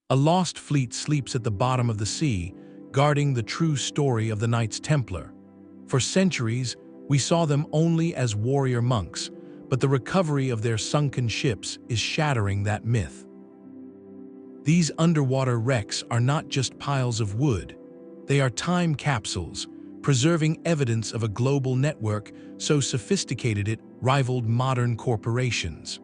A lost fleet sleeps at the bottom of the sea, guarding the true story of the Knights Templar. For centuries, we saw them only as warrior monks, but the recovery of their sunken ships is shattering that myth. These underwater wrecks are not just piles of wood. They are time capsules, preserving evidence of a global network so sophisticated it rivaled modern corporations.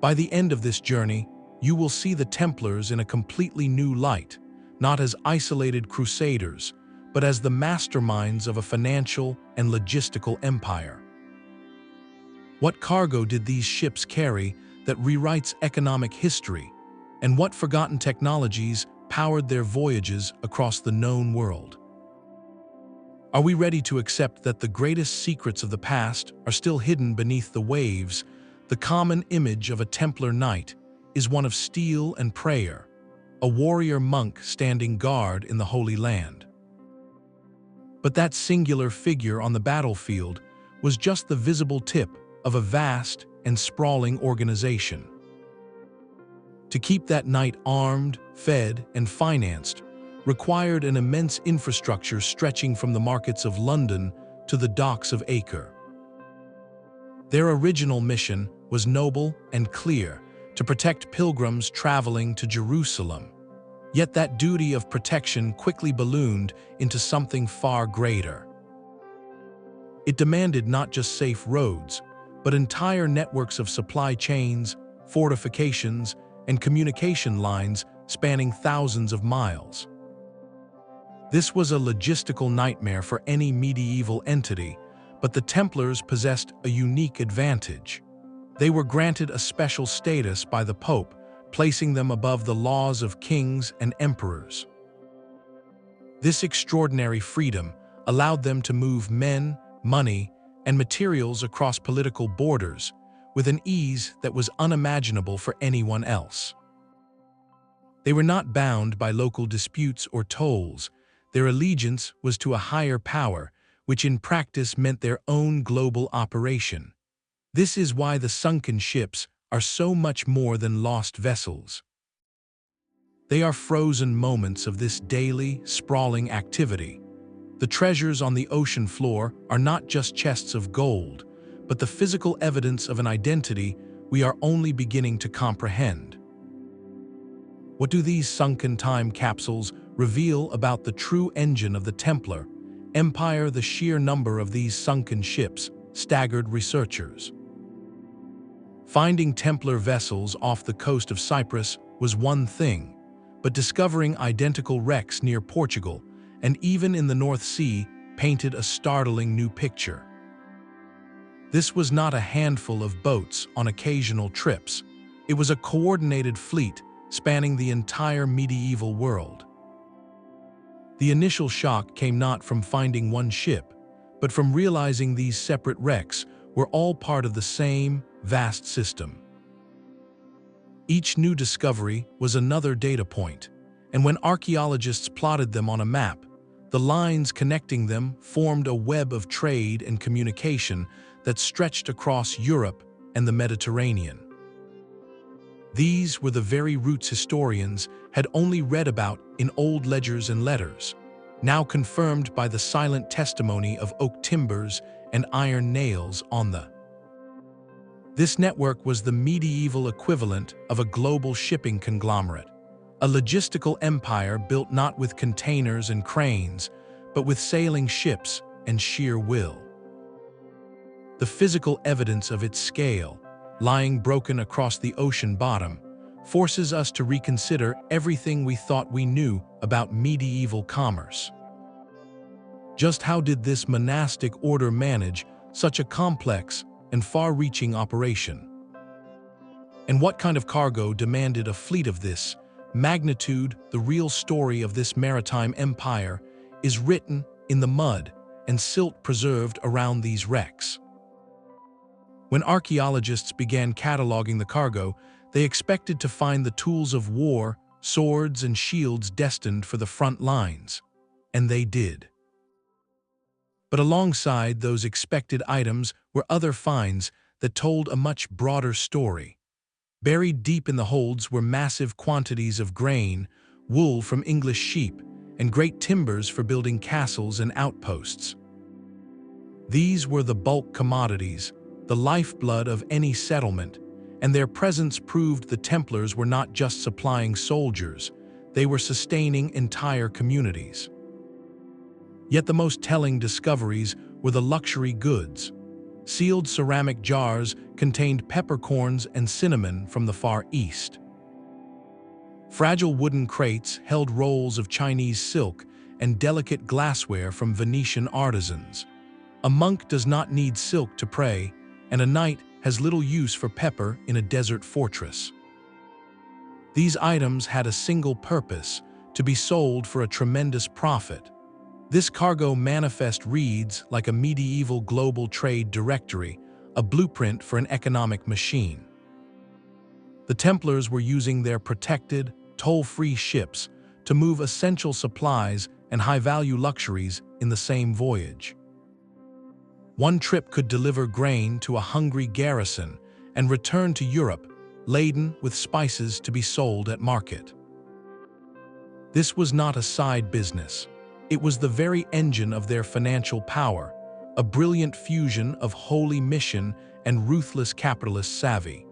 By the end of this journey, you will see the Templars in a completely new light, not as isolated crusaders, but as the masterminds of a financial and logistical empire. What cargo did these ships carry that rewrites economic history, and what forgotten technologies powered their voyages across the known world? Are we ready to accept that the greatest secrets of the past are still hidden beneath the waves? The common image of a Templar knight is one of steel and prayer, a warrior monk standing guard in the Holy Land. But that singular figure on the battlefield was just the visible tip of a vast and sprawling organization. To keep that knight armed, fed, and financed required an immense infrastructure stretching from the markets of London to the docks of Acre. Their original mission was noble and clear: to protect pilgrims traveling to Jerusalem. Yet that duty of protection quickly ballooned into something far greater. It demanded not just safe roads, but entire networks of supply chains, fortifications, and communication lines spanning thousands of miles. This was a logistical nightmare for any medieval entity, but the Templars possessed a unique advantage. They were granted a special status by the Pope, placing them above the laws of kings and emperors. This extraordinary freedom allowed them to move men, money, and materials across political borders with an ease that was unimaginable for anyone else. They were not bound by local disputes or tolls. Their allegiance was to a higher power, which in practice meant their own global operation. This is why the sunken ships are so much more than lost vessels. They are frozen moments of this daily, sprawling activity. The treasures on the ocean floor are not just chests of gold, but the physical evidence of an identity we are only beginning to comprehend. What do these sunken time capsules reveal about the true engine of the Templar Empire? The sheer number of these sunken ships staggered researchers. Finding Templar vessels off the coast of Cyprus was one thing, but discovering identical wrecks near Portugal and even in the North Sea painted a startling new picture. This was not a handful of boats on occasional trips. It was a coordinated fleet spanning the entire medieval world. The initial shock came not from finding one ship, but from realizing these separate wrecks were all part of the same vast system. Each new discovery was another data point, and when archaeologists plotted them on a map, the lines connecting them formed a web of trade and communication that stretched across Europe and the Mediterranean. These were the very routes historians had only read about in old ledgers and letters, now confirmed by the silent testimony of oak timbers and iron nails on the. This network was the medieval equivalent of a global shipping conglomerate, a logistical empire built not with containers and cranes, but with sailing ships and sheer will. The physical evidence of its scale, lying broken across the ocean bottom, forces us to reconsider everything we thought we knew about medieval commerce. Just how did this monastic order manage such a complex and far-reaching operation? And what kind of cargo demanded a fleet of this magnitude? The real story of this maritime empire is written in the mud and silt preserved around these wrecks. When archaeologists began cataloging the cargo, they expected to find the tools of war, swords and shields destined for the front lines, and they did. But alongside those expected items were other finds that told a much broader story. Buried deep in the holds were massive quantities of grain, wool from English sheep, and great timbers for building castles and outposts. These were the bulk commodities, the lifeblood of any settlement, and their presence proved the Templars were not just supplying soldiers, they were sustaining entire communities. Yet the most telling discoveries were the luxury goods. Sealed ceramic jars contained peppercorns and cinnamon from the Far East. Fragile wooden crates held rolls of Chinese silk and delicate glassware from Venetian artisans. A monk does not need silk to pray, and a knight has little use for pepper in a desert fortress. These items had a single purpose: to be sold for a tremendous profit. This cargo manifest reads like a medieval global trade directory, a blueprint for an economic machine. The Templars were using their protected, toll-free ships to move essential supplies and high-value luxuries in the same voyage. One trip could deliver grain to a hungry garrison and return to Europe, laden with spices to be sold at market. This was not a side business. It was the very engine of their financial power, a brilliant fusion of holy mission and ruthless capitalist savvy.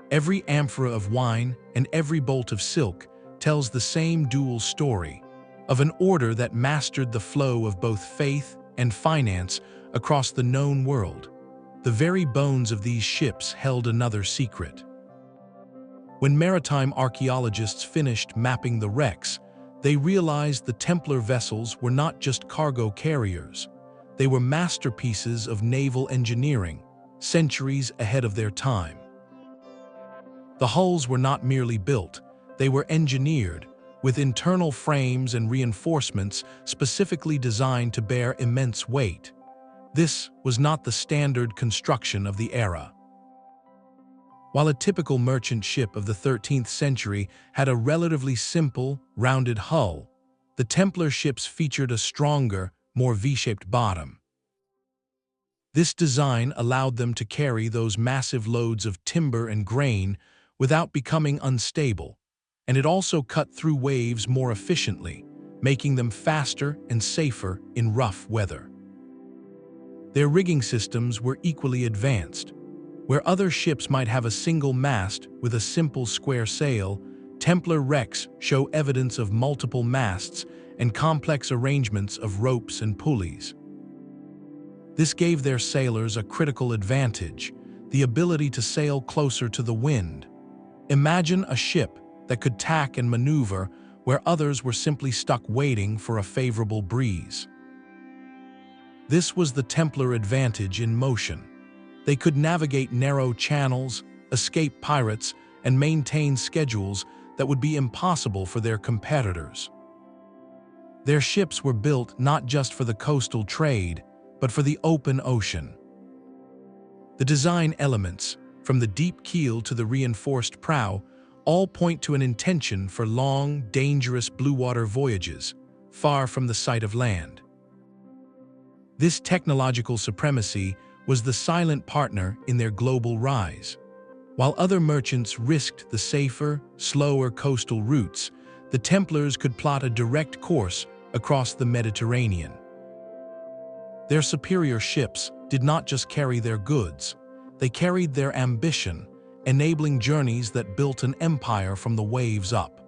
Every amphora of wine and every bolt of silk tells the same dual story, of an order that mastered the flow of both faith and finance across the known world. The very bones of these ships held another secret. When maritime archaeologists finished mapping the wrecks, they realized the Templar vessels were not just cargo carriers. They were masterpieces of naval engineering, centuries ahead of their time. The hulls were not merely built, they were engineered, with internal frames and reinforcements specifically designed to bear immense weight. This was not the standard construction of the era. While a typical merchant ship of the 13th century had a relatively simple, rounded hull, the Templar ships featured a stronger, more V-shaped bottom. This design allowed them to carry those massive loads of timber and grain without becoming unstable, and it also cut through waves more efficiently, making them faster and safer in rough weather. Their rigging systems were equally advanced. Where other ships might have a single mast with a simple square sail, Templar wrecks show evidence of multiple masts and complex arrangements of ropes and pulleys. This gave their sailors a critical advantage, the ability to sail closer to the wind. Imagine a ship that could tack and maneuver where others were simply stuck waiting for a favorable breeze. This was the Templar advantage in motion. They could navigate narrow channels, escape pirates, and maintain schedules that would be impossible for their competitors. Their ships were built not just for the coastal trade, but for the open ocean. The design elements, from the deep keel to the reinforced prow, all point to an intention for long, dangerous blue-water voyages, far from the sight of land. This technological supremacy was the silent partner in their global rise. While other merchants risked the safer, slower coastal routes, the Templars could plot a direct course across the Mediterranean. Their superior ships did not just carry their goods, they carried their ambition, enabling journeys that built an empire from the waves up.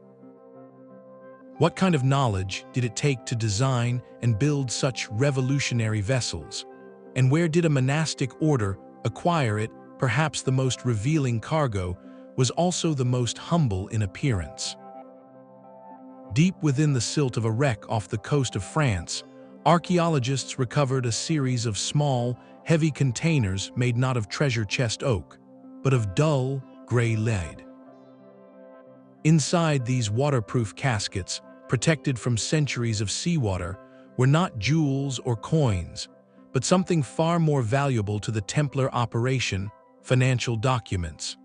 What kind of knowledge did it take to design and build such revolutionary vessels? And where did a monastic order acquire it? Perhaps the most revealing cargo was also the most humble in appearance. Deep within the silt of a wreck off the coast of France, archaeologists recovered a series of small, heavy containers made not of treasure chest oak, but of dull, gray lead. Inside these waterproof caskets, protected from centuries of seawater, were not jewels or coins, but something far more valuable to the Templar operation: financial documents.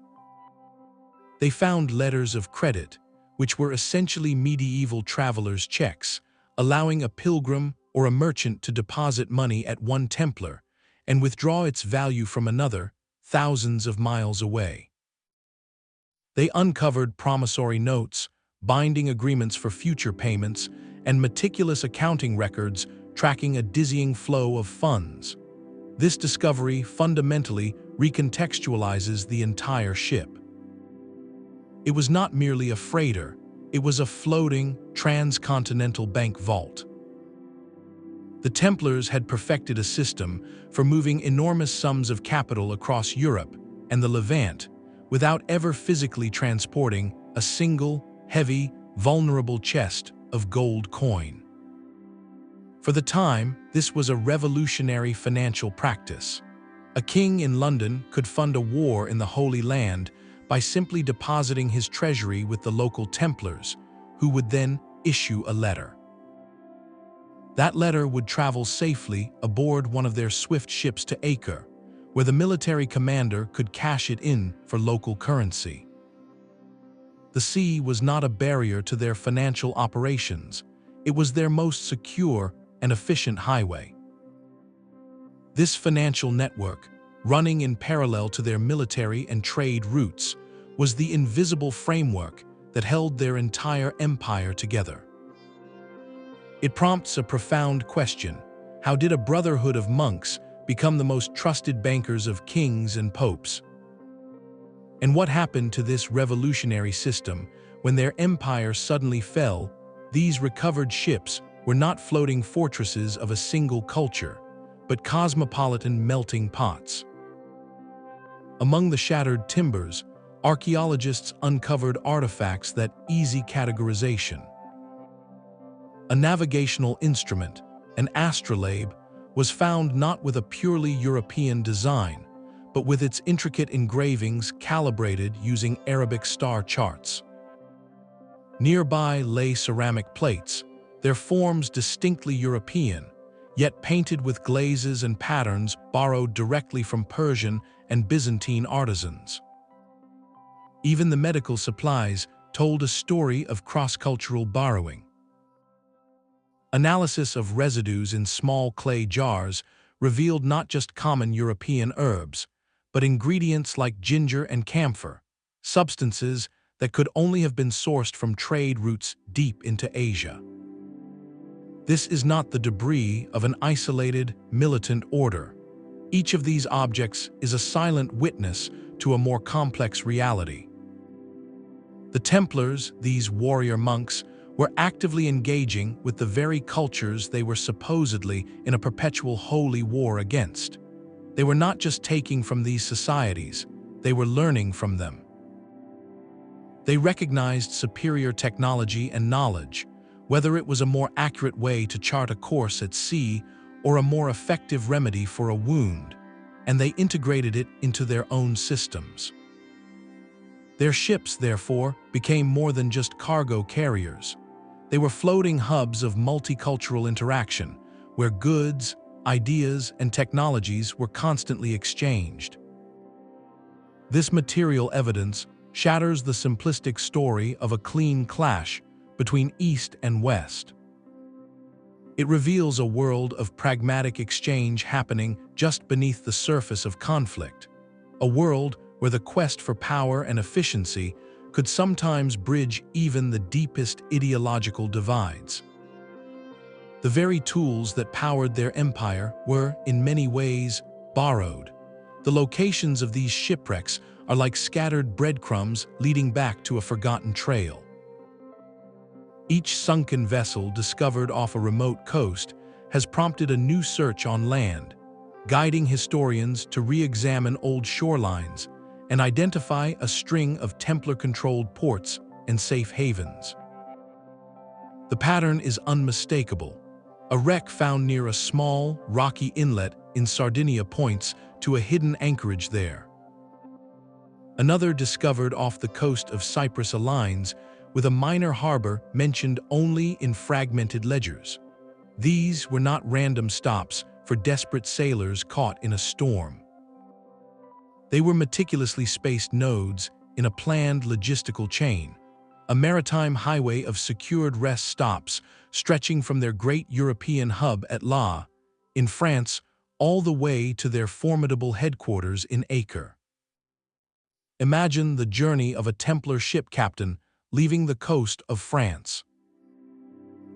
They found letters of credit, which were essentially medieval travelers' checks, allowing a pilgrim or a merchant to deposit money at one Templar and withdraw its value from another, thousands of miles away. They uncovered promissory notes, binding agreements for future payments, and meticulous accounting records tracking a dizzying flow of funds. This discovery fundamentally recontextualizes the entire ship. It was not merely a freighter, it was a floating, transcontinental bank vault. The Templars had perfected a system for moving enormous sums of capital across Europe and the Levant without ever physically transporting a single, heavy, vulnerable chest of gold coin. For the time, this was a revolutionary financial practice. A king in London could fund a war in the Holy Land by simply depositing his treasury with the local Templars, who would then issue a letter. That letter would travel safely aboard one of their swift ships to Acre, where the military commander could cash it in for local currency. The sea was not a barrier to their financial operations. It was their most secure and efficient highway. This financial network, running in parallel to their military and trade routes, was the invisible framework that held their entire empire together. It prompts a profound question: how did a brotherhood of monks become the most trusted bankers of kings and popes? And what happened to this revolutionary system when their empire suddenly fell? These recovered ships were not floating fortresses of a single culture, but cosmopolitan melting pots. Among the shattered timbers, archaeologists uncovered artifacts that easy categorization. A navigational instrument, an astrolabe, was found not with a purely European design, but with its intricate engravings calibrated using Arabic star charts. Nearby lay ceramic plates, their forms distinctly European, yet painted with glazes and patterns borrowed directly from Persian and Byzantine artisans. Even the medical supplies told a story of cross-cultural borrowing. Analysis of residues in small clay jars revealed not just common European herbs, but ingredients like ginger and camphor, substances that could only have been sourced from trade routes deep into Asia. This is not the debris of an isolated, militant order. Each of these objects is a silent witness to a more complex reality. The Templars, these warrior monks, were actively engaging with the very cultures they were supposedly in a perpetual holy war against. They were not just taking from these societies, they were learning from them. They recognized superior technology and knowledge, whether it was a more accurate way to chart a course at sea or a more effective remedy for a wound, and they integrated it into their own systems. Their ships, therefore, became more than just cargo carriers. They were floating hubs of multicultural interaction, where goods, ideas, and technologies were constantly exchanged. This material evidence shatters the simplistic story of a clean clash between East and West. It reveals a world of pragmatic exchange happening just beneath the surface of conflict, a world where the quest for power and efficiency could sometimes bridge even the deepest ideological divides. The very tools that powered their empire were, in many ways, borrowed. The locations of these shipwrecks are like scattered breadcrumbs leading back to a forgotten trail. Each sunken vessel discovered off a remote coast has prompted a new search on land, guiding historians to re-examine old shorelines and identify a string of Templar-controlled ports and safe havens. The pattern is unmistakable. A wreck found near a small, rocky inlet in Sardinia points to a hidden anchorage there. Another discovered off the coast of Cyprus aligns with a minor harbor mentioned only in fragmented ledgers. These were not random stops for desperate sailors caught in a storm. They were meticulously spaced nodes in a planned logistical chain, a maritime highway of secured rest stops stretching from their great European hub at La, in France, all the way to their formidable headquarters in Acre. Imagine the journey of a Templar ship captain leaving the coast of France.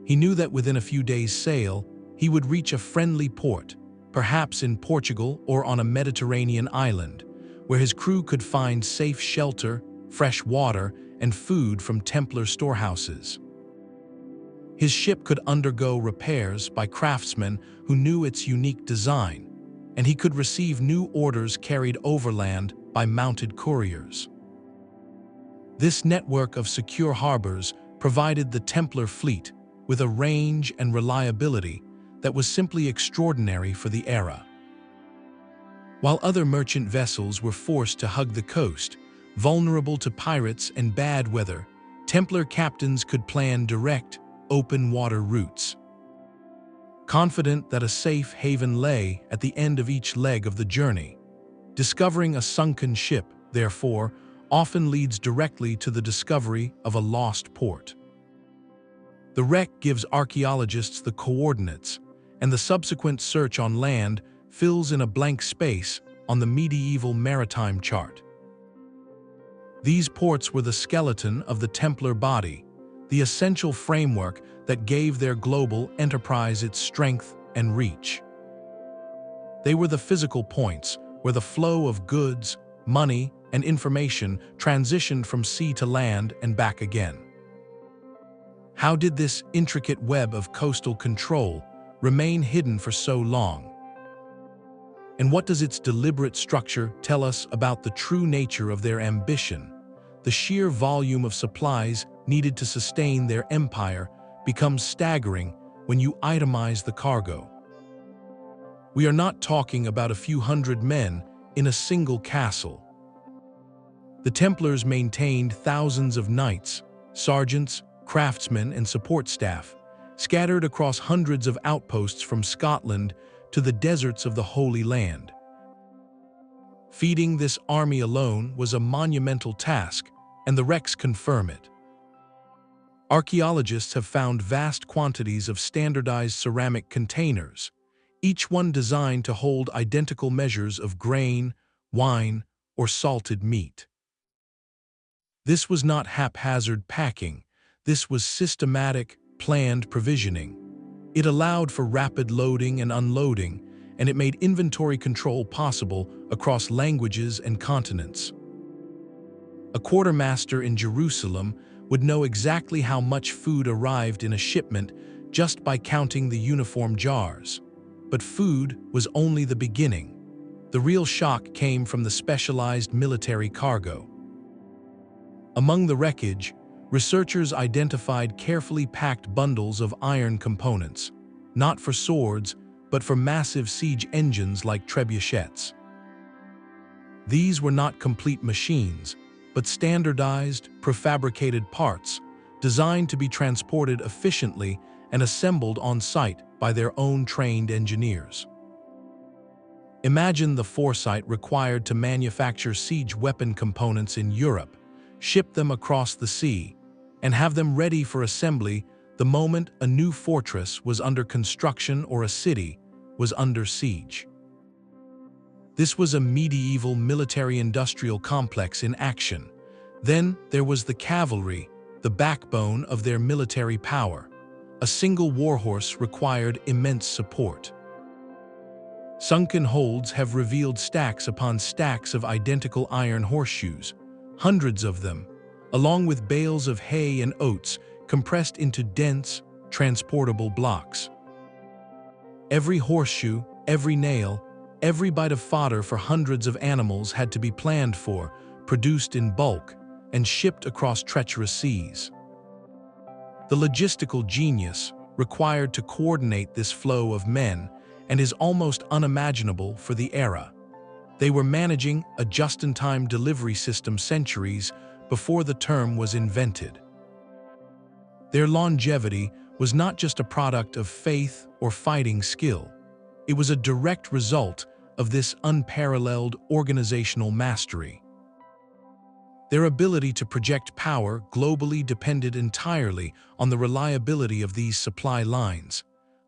He knew that within a few days' sail, he would reach a friendly port, perhaps in Portugal or on a Mediterranean island, where his crew could find safe shelter, fresh water, and food from Templar storehouses. His ship could undergo repairs by craftsmen who knew its unique design, and he could receive new orders carried overland by mounted couriers. This network of secure harbors provided the Templar fleet with a range and reliability that was simply extraordinary for the era. While other merchant vessels were forced to hug the coast, vulnerable to pirates and bad weather, Templar captains could plan direct, open water routes. Confident that a safe haven lay at the end of each leg of the journey, discovering a sunken ship, therefore, often leads directly to the discovery of a lost port. The wreck gives archaeologists the coordinates, and the subsequent search on land fills in a blank space on the medieval maritime chart. These ports were the skeleton of the Templar body, the essential framework that gave their global enterprise its strength and reach. They were the physical points where the flow of goods, money, and information transitioned from sea to land and back again. How did this intricate web of coastal control remain hidden for so long? And what does its deliberate structure tell us about the true nature of their ambition? The sheer volume of supplies needed to sustain their empire becomes staggering when you itemize the cargo. We are not talking about a few hundred men in a single castle. The Templars maintained thousands of knights, sergeants, craftsmen, and support staff, scattered across hundreds of outposts from Scotland to the deserts of the Holy Land. Feeding this army alone was a monumental task, and the wrecks confirm it. Archaeologists have found vast quantities of standardized ceramic containers, each one designed to hold identical measures of grain, wine, or salted meat. This was not haphazard packing. This was systematic, planned provisioning. It allowed for rapid loading and unloading, and it made inventory control possible across languages and continents. A quartermaster in Jerusalem would know exactly how much food arrived in a shipment just by counting the uniform jars. But food was only the beginning. The real shock came from the specialized military cargo. Among the wreckage, researchers identified carefully packed bundles of iron components, not for swords, but for massive siege engines like trebuchets. These were not complete machines, but standardized, prefabricated parts designed to be transported efficiently and assembled on site by their own trained engineers. Imagine the foresight required to manufacture siege weapon components in Europe, ship them across the sea, and have them ready for assembly the moment a new fortress was under construction or a city was under siege. This was a medieval military-industrial complex in action. Then there was the cavalry, the backbone of their military power. A single warhorse required immense support. Sunken holds have revealed stacks upon stacks of identical iron horseshoes, hundreds of them, along with bales of hay and oats compressed into dense, transportable blocks. Every horseshoe, every nail, every bite of fodder for hundreds of animals had to be planned for, produced in bulk, and shipped across treacherous seas. The logistical genius required to coordinate this flow of men and is almost unimaginable for the era. They were managing a just-in-time delivery system centuries before the term was invented. Their longevity was not just a product of faith or fighting skill. It was a direct result of this unparalleled organizational mastery. Their ability to project power globally depended entirely on the reliability of these supply lines,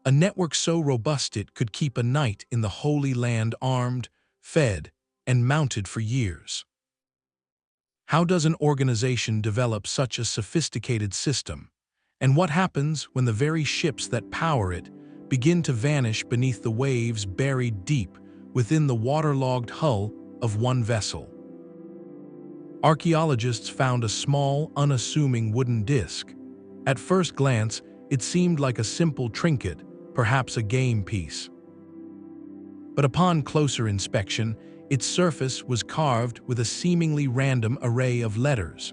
a network so robust it could keep a knight in the Holy Land armed, fed, and mounted for years. How does an organization develop such a sophisticated system? And what happens when the very ships that power it begin to vanish beneath the waves buried deep within the waterlogged hull of one vessel? Archaeologists found a small, unassuming wooden disc. At first glance, it seemed like a simple trinket, perhaps a game piece. But upon closer inspection, its surface was carved with a seemingly random array of letters.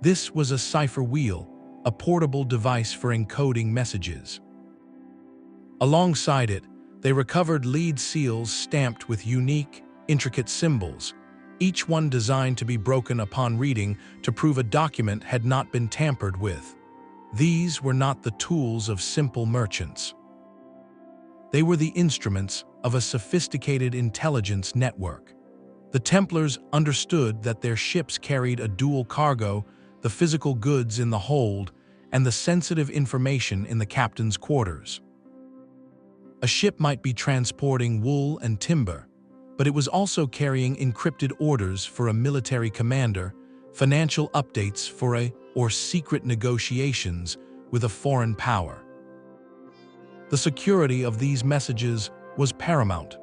This was a cipher wheel, a portable device for encoding messages. Alongside it, they recovered lead seals stamped with unique, intricate symbols, each one designed to be broken upon reading to prove a document had not been tampered with. These were not the tools of simple merchants. They were the instruments of a sophisticated intelligence network. The Templars understood that their ships carried a dual cargo, the physical goods in the hold and the sensitive information in the captain's quarters. A ship might be transporting wool and timber, but it was also carrying encrypted orders for a military commander, financial updates or secret negotiations with a foreign power. The security of these messages was paramount.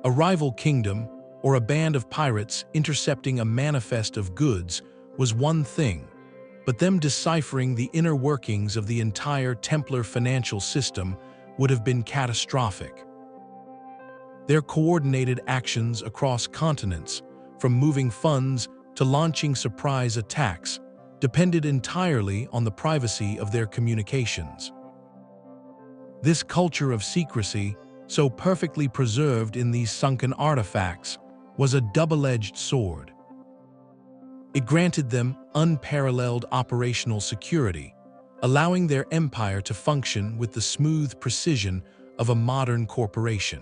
A rival kingdom or a band of pirates intercepting a manifest of goods was one thing, but them deciphering the inner workings of the entire Templar financial system would have been catastrophic. Their coordinated actions across continents, from moving funds to launching surprise attacks, depended entirely on the privacy of their communications. This culture of secrecy, so perfectly preserved in these sunken artifacts, was a double-edged sword. It granted them unparalleled operational security, allowing their empire to function with the smooth precision of a modern corporation.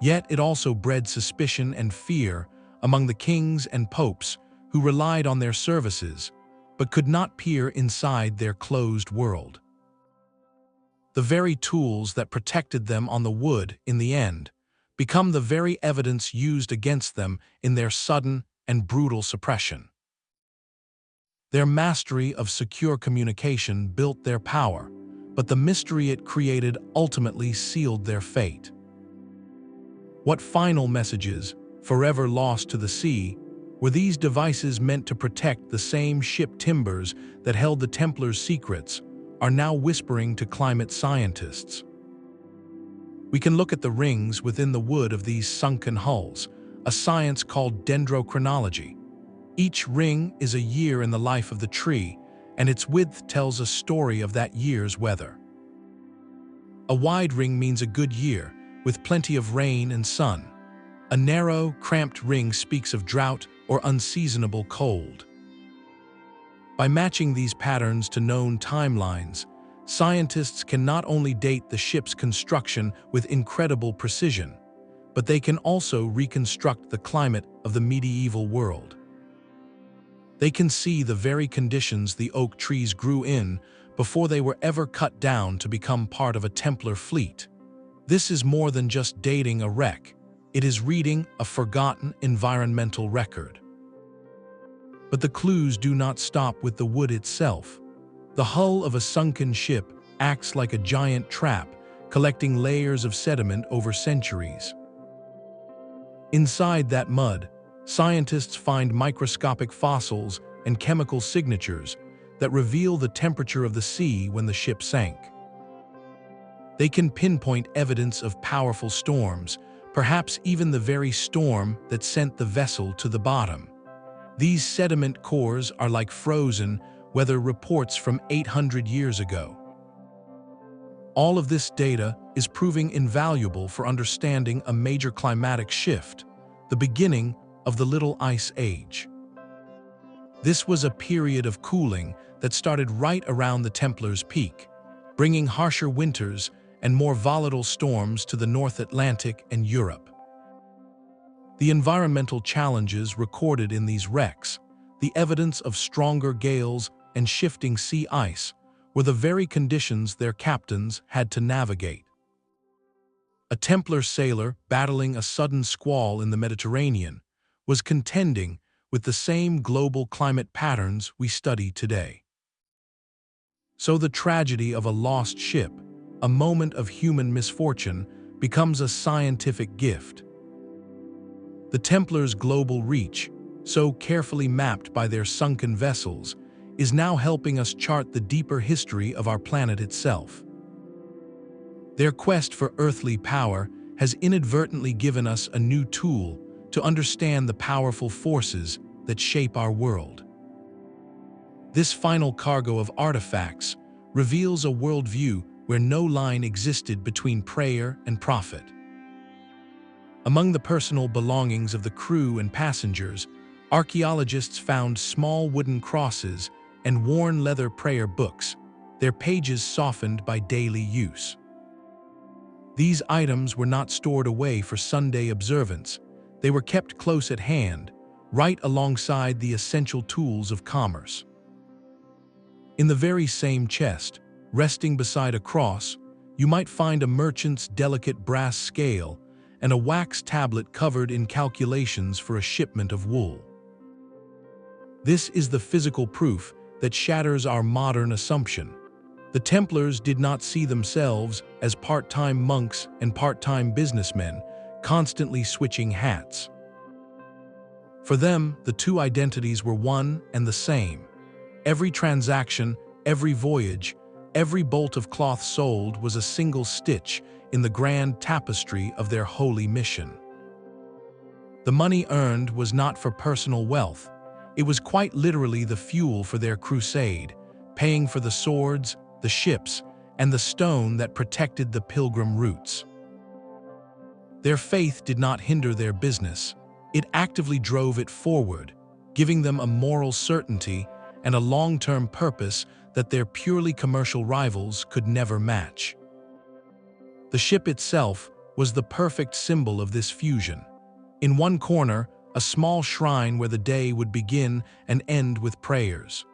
Yet it also bred suspicion and fear among the kings and popes who relied on their services but could not peer inside their closed world. The very tools that protected them on the wood, in the end, become the very evidence used against them in their sudden and brutal suppression. Their mastery of secure communication built their power, but the mystery it created ultimately sealed their fate. What final messages, forever lost to the sea, were these devices meant to protect? The same ship timbers that held the Templars' secrets are now whispering to climate scientists. We can look at the rings within the wood of these sunken hulls, a science called dendrochronology. Each ring is a year in the life of the tree, and its width tells a story of that year's weather. A wide ring means a good year, with plenty of rain and sun. A narrow, cramped ring speaks of drought or unseasonable cold. By matching these patterns to known timelines, scientists can not only date the ship's construction with incredible precision, but they can also reconstruct the climate of the medieval world. They can see the very conditions the oak trees grew in before they were ever cut down to become part of a Templar fleet. This is more than just dating a wreck. It is reading a forgotten environmental record. But the clues do not stop with the wood itself. The hull of a sunken ship acts like a giant trap, collecting layers of sediment over centuries. Inside that mud, scientists find microscopic fossils and chemical signatures that reveal the temperature of the sea when the ship sank. They can pinpoint evidence of powerful storms, perhaps even the very storm that sent the vessel to the bottom. These sediment cores are like frozen weather reports from 800 years ago. All of this data is proving invaluable for understanding a major climatic shift, the beginning of the Little Ice Age. This was a period of cooling that started right around the Templars' peak, bringing harsher winters and more volatile storms to the North Atlantic and Europe. The environmental challenges recorded in these wrecks, the evidence of stronger gales and shifting sea ice, were the very conditions their captains had to navigate. A Templar sailor battling a sudden squall in the Mediterranean was contending with the same global climate patterns we study today. So the tragedy of a lost ship, a moment of human misfortune, becomes a scientific gift. The Templars' global reach, so carefully mapped by their sunken vessels, is now helping us chart the deeper history of our planet itself. Their quest for earthly power has inadvertently given us a new tool to understand the powerful forces that shape our world. This final cargo of artifacts reveals a worldview where no line existed between prayer and profit. Among the personal belongings of the crew and passengers, archaeologists found small wooden crosses and worn leather prayer books, their pages softened by daily use. These items were not stored away for Sunday observance. They were kept close at hand, right alongside the essential tools of commerce. In the very same chest, resting beside a cross, you might find a merchant's delicate brass scale and a wax tablet covered in calculations for a shipment of wool. This is the physical proof that shatters our modern assumption. The Templars did not see themselves as part-time monks and part-time businessmen, constantly switching hats. For them, the two identities were one and the same. Every transaction, every voyage, every bolt of cloth sold was a single stitch in the grand tapestry of their holy mission. The money earned was not for personal wealth. It was quite literally the fuel for their crusade, paying for the swords, the ships, and the stone that protected the pilgrim routes. Their faith did not hinder their business. It actively drove it forward, giving them a moral certainty and a long-term purpose that their purely commercial rivals could never match. The ship itself was the perfect symbol of this fusion. In one corner, a small shrine where the day would begin and end with prayers.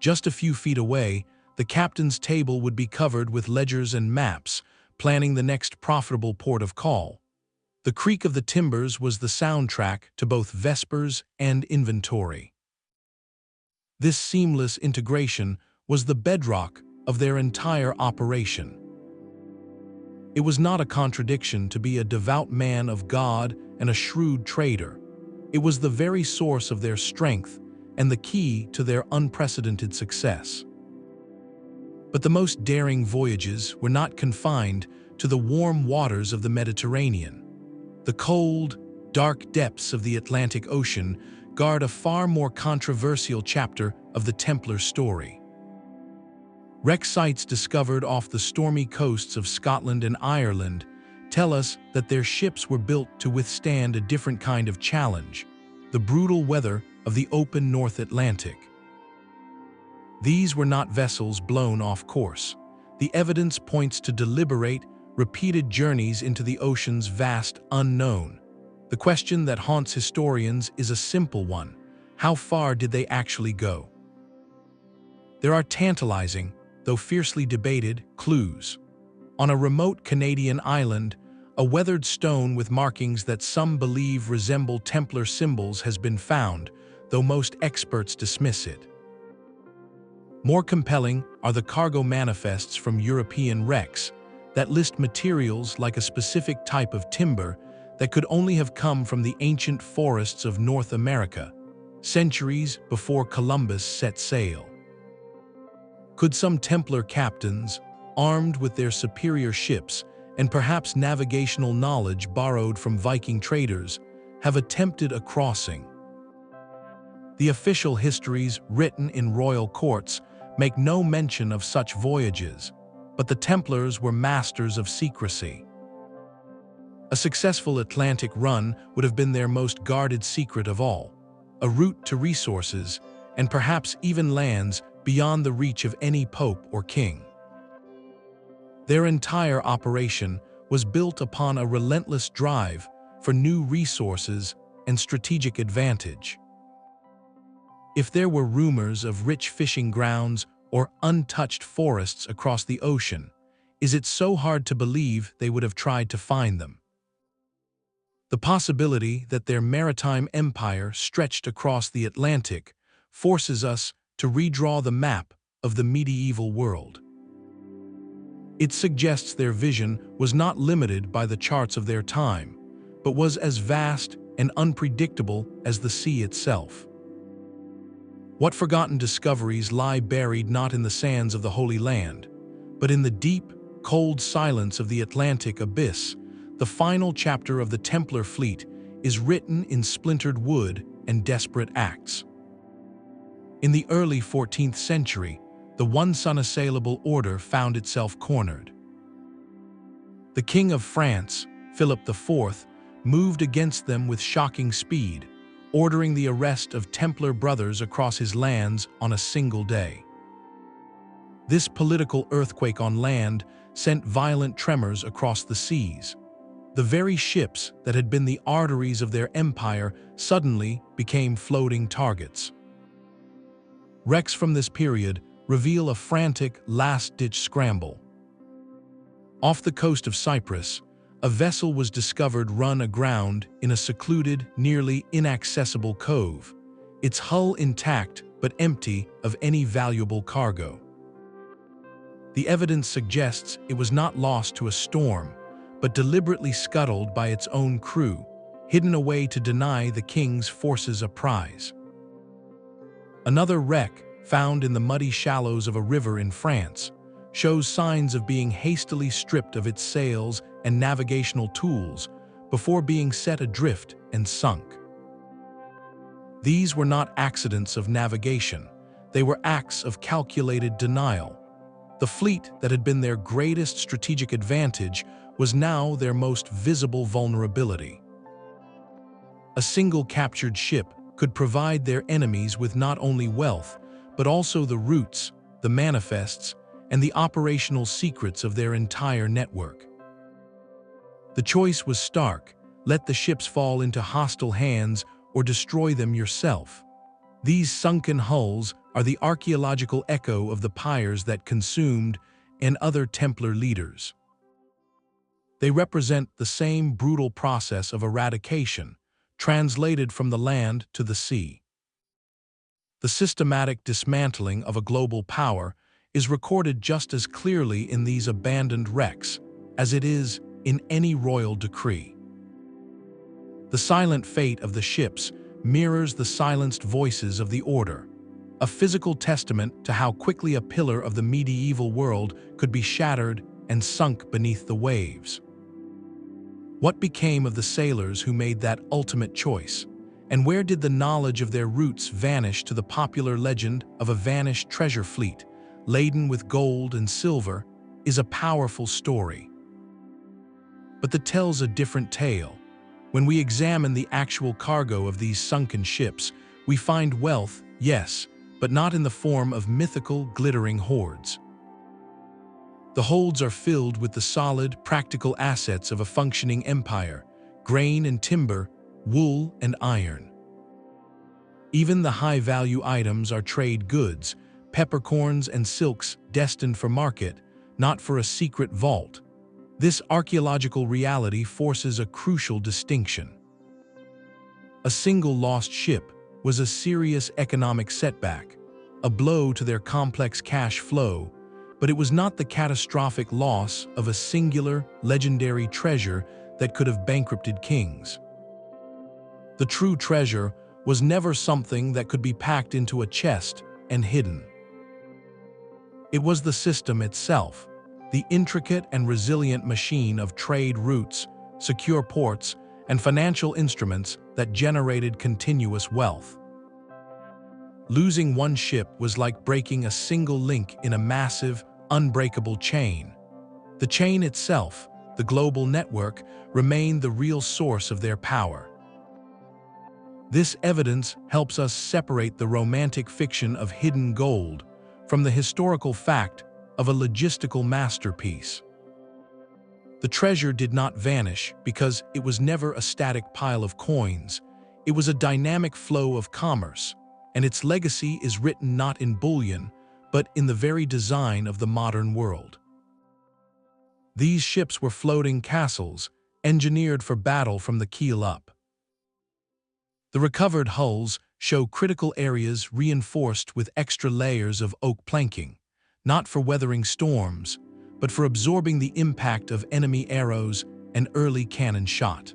Just a few feet away, the captain's table would be covered with ledgers and maps, planning the next profitable port of call. The creak of the timbers was the soundtrack to both vespers and inventory. This seamless integration was the bedrock of their entire operation. It was not a contradiction to be a devout man of God and a shrewd trader. It was the very source of their strength and the key to their unprecedented success. But the most daring voyages were not confined to the warm waters of the Mediterranean. The cold, dark depths of the Atlantic Ocean guard a far more controversial chapter of the Templar story. Wreck sites discovered off the stormy coasts of Scotland and Ireland tell us that their ships were built to withstand a different kind of challenge, the brutal weather of the open North Atlantic. These were not vessels blown off course. The evidence points to deliberate, repeated journeys into the ocean's vast unknown. The question that haunts historians is a simple one: how far did they actually go? There are tantalizing, though fiercely debated, clues. On a remote Canadian island, a weathered stone with markings that some believe resemble Templar symbols has been found, though most experts dismiss it. More compelling are the cargo manifests from European wrecks that list materials like a specific type of timber that could only have come from the ancient forests of North America, centuries before Columbus set sail. Could some Templar captains, armed with their superior ships and perhaps navigational knowledge borrowed from Viking traders, have attempted a crossing? The official histories written in royal courts make no mention of such voyages, but the Templars were masters of secrecy. A successful Atlantic run would have been their most guarded secret of all, a route to resources and perhaps even lands beyond the reach of any pope or king. Their entire operation was built upon a relentless drive for new resources and strategic advantage. If there were rumors of rich fishing grounds or untouched forests across the ocean, is it so hard to believe they would have tried to find them? The possibility that their maritime empire stretched across the Atlantic forces us to redraw the map of the medieval world. It suggests their vision was not limited by the charts of their time, but was as vast and unpredictable as the sea itself. What forgotten discoveries lie buried not in the sands of the Holy Land, but in the deep, cold silence of the Atlantic abyss? The final chapter of the Templar fleet is written in splintered wood and desperate acts. In the early 14th century, the once unassailable order found itself cornered. The King of France, Philip IV, moved against them with shocking speed, ordering the arrest of Templar brothers across his lands on a single day. This political earthquake on land sent violent tremors across the seas. The very ships that had been the arteries of their empire suddenly became floating targets. Wrecks from this period reveal a frantic, last-ditch scramble. Off the coast of Cyprus, a vessel was discovered run aground in a secluded, nearly inaccessible cove, its hull intact but empty of any valuable cargo. The evidence suggests it was not lost to a storm, but deliberately scuttled by its own crew, hidden away to deny the king's forces a prize. Another wreck, found in the muddy shallows of a river in France, shows signs of being hastily stripped of its sails and navigational tools before being set adrift and sunk. These were not accidents of navigation, they were acts of calculated denial. The fleet that had been their greatest strategic advantage was now their most visible vulnerability. A single captured ship could provide their enemies with not only wealth, but also the routes, the manifests, and the operational secrets of their entire network. The choice was stark: let the ships fall into hostile hands or destroy them yourself. These sunken hulls are the archaeological echo of the pyres that consumed and other Templar leaders. They represent the same brutal process of eradication, translated from the land to the sea. The systematic dismantling of a global power is recorded just as clearly in these abandoned wrecks as it is in any royal decree. The silent fate of the ships mirrors the silenced voices of the order, a physical testament to how quickly a pillar of the medieval world could be shattered and sunk beneath the waves. What became of the sailors who made that ultimate choice? And where did the knowledge of their roots vanish to the popular legend of a vanished treasure fleet, laden with gold and silver, is a powerful story. But that tells a different tale. When we examine the actual cargo of these sunken ships, we find wealth, yes, but not in the form of mythical, glittering hoards. The holds are filled with the solid, practical assets of a functioning empire: grain and timber, wool and iron. Even the high-value items are trade goods, peppercorns and silks destined for market, not for a secret vault. This archaeological reality forces a crucial distinction. A single lost ship was a serious economic setback, a blow to their complex cash flow, but it was not the catastrophic loss of a singular, legendary treasure that could have bankrupted kings. The true treasure was never something that could be packed into a chest and hidden. It was the system itself, the intricate and resilient machine of trade routes, secure ports, and financial instruments that generated continuous wealth. Losing one ship was like breaking a single link in a massive, unbreakable chain. The chain itself, the global network, remained the real source of their power. This evidence helps us separate the romantic fiction of hidden gold from the historical fact of a logistical masterpiece. The treasure did not vanish because it was never a static pile of coins. It was a dynamic flow of commerce, and its legacy is written not in bullion, but in the very design of the modern world. These ships were floating castles, engineered for battle from the keel up. The recovered hulls show critical areas reinforced with extra layers of oak planking, not for weathering storms, but for absorbing the impact of enemy arrows and early cannon shot.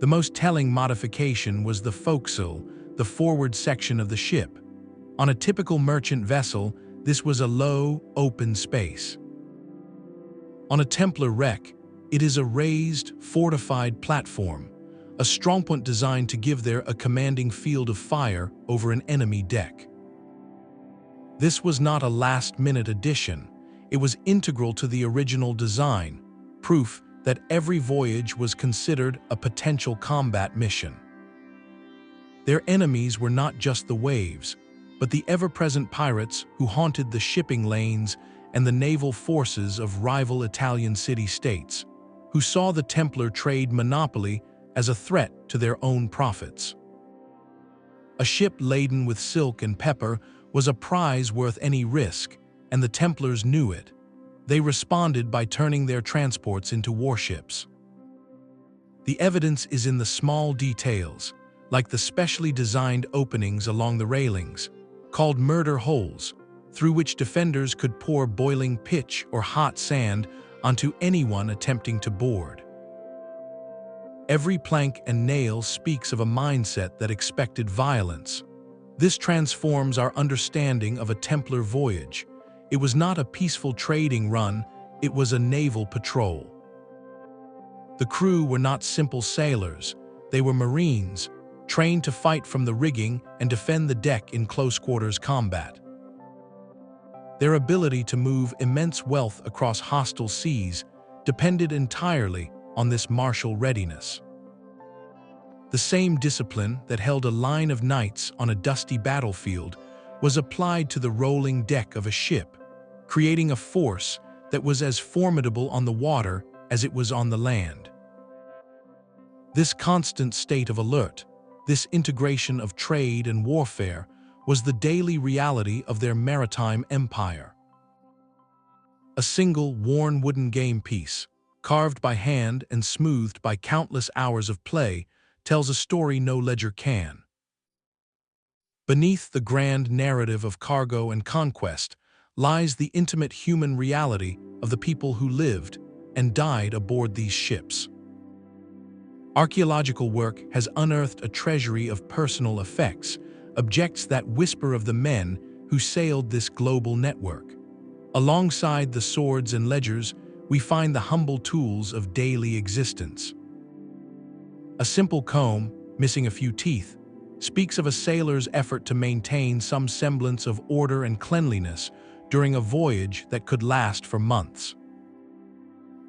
The most telling modification was the forecastle, the forward section of the ship. On a typical merchant vessel, this was a low, open space. On a Templar wreck, it is a raised, fortified platform, a strongpoint designed to give there a commanding field of fire over an enemy deck. This was not a last-minute addition. It was integral to the original design, proof that every voyage was considered a potential combat mission. Their enemies were not just the waves, but the ever-present pirates who haunted the shipping lanes and the naval forces of rival Italian city-states, who saw the Templar trade monopoly as a threat to their own profits. A ship laden with silk and pepper was a prize worth any risk, and the Templars knew it. They responded by turning their transports into warships. The evidence is in the small details, like the specially designed openings along the railings, called murder holes, through which defenders could pour boiling pitch or hot sand onto anyone attempting to board. Every plank and nail speaks of a mindset that expected violence. This transforms our understanding of a Templar voyage. It was not a peaceful trading run, it was a naval patrol. The crew were not simple sailors, they were Marines, trained to fight from the rigging and defend the deck in close-quarters combat. Their ability to move immense wealth across hostile seas depended entirely on this martial readiness. The same discipline that held a line of knights on a dusty battlefield was applied to the rolling deck of a ship, creating a force that was as formidable on the water as it was on the land. This constant state of alert, this integration of trade and warfare, was the daily reality of their maritime empire. A single worn wooden game piece, carved by hand and smoothed by countless hours of play, tells a story no ledger can. Beneath the grand narrative of cargo and conquest lies the intimate human reality of the people who lived and died aboard these ships. Archaeological work has unearthed a treasury of personal effects, objects that whisper of the men who sailed this global network. Alongside the swords and ledgers, we find the humble tools of daily existence. A simple comb, missing a few teeth, speaks of a sailor's effort to maintain some semblance of order and cleanliness during a voyage that could last for months.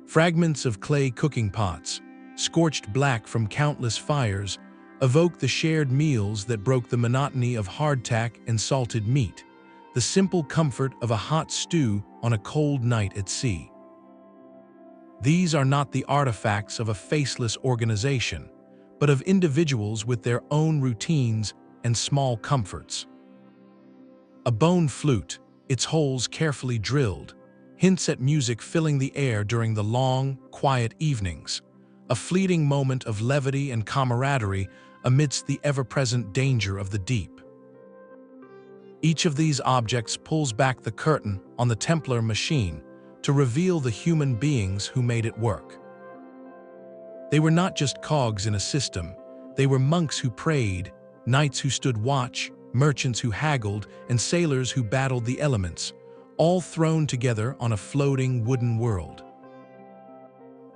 Fragments of clay cooking pots, scorched black from countless fires, evoke the shared meals that broke the monotony of hardtack and salted meat, the simple comfort of a hot stew on a cold night at sea. These are not the artifacts of a faceless organization, but of individuals with their own routines and small comforts. A bone flute, its holes carefully drilled, hints at music filling the air during the long, quiet evenings, a fleeting moment of levity and camaraderie amidst the ever-present danger of the deep. Each of these objects pulls back the curtain on the Templar machine to reveal the human beings who made it work. They were not just cogs in a system, they were monks who prayed, knights who stood watch, merchants who haggled, and sailors who battled the elements, all thrown together on a floating wooden world.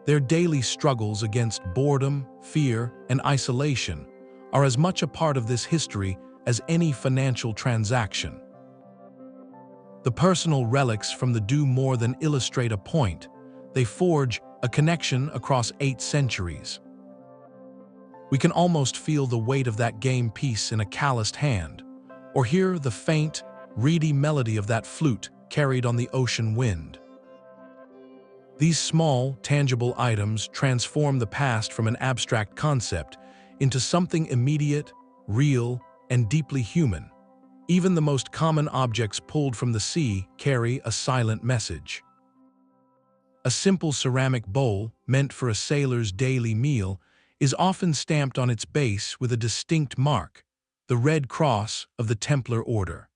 Their daily struggles against boredom, fear, and isolation are as much a part of this history as any financial transaction. The personal relics from the do more than illustrate a point. They forge a connection across 8 centuries. We can almost feel the weight of that game piece in a calloused hand, or hear the faint, reedy melody of that flute carried on the ocean wind. These small, tangible items transform the past from an abstract concept into something immediate, real, and deeply human. Even the most common objects pulled from the sea carry a silent message. A simple ceramic bowl, meant for a sailor's daily meal, is often stamped on its base with a distinct mark, the Red Cross of the Templar Order.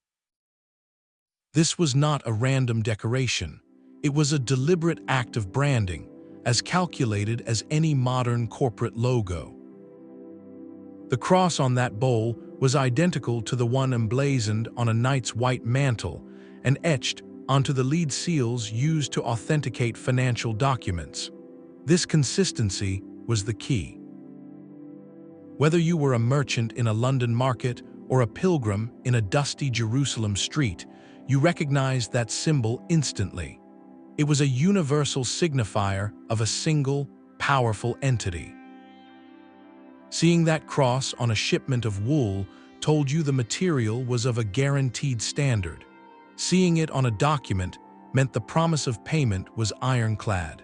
This was not a random decoration. It was a deliberate act of branding, as calculated as any modern corporate logo. The cross on that bowl was identical to the one emblazoned on a knight's white mantle and etched onto the lead seals used to authenticate financial documents. This consistency was the key. Whether you were a merchant in a London market or a pilgrim in a dusty Jerusalem street, you recognized that symbol instantly. It was a universal signifier of a single, powerful entity. Seeing that cross on a shipment of wool told you the material was of a guaranteed standard. Seeing it on a document meant the promise of payment was ironclad.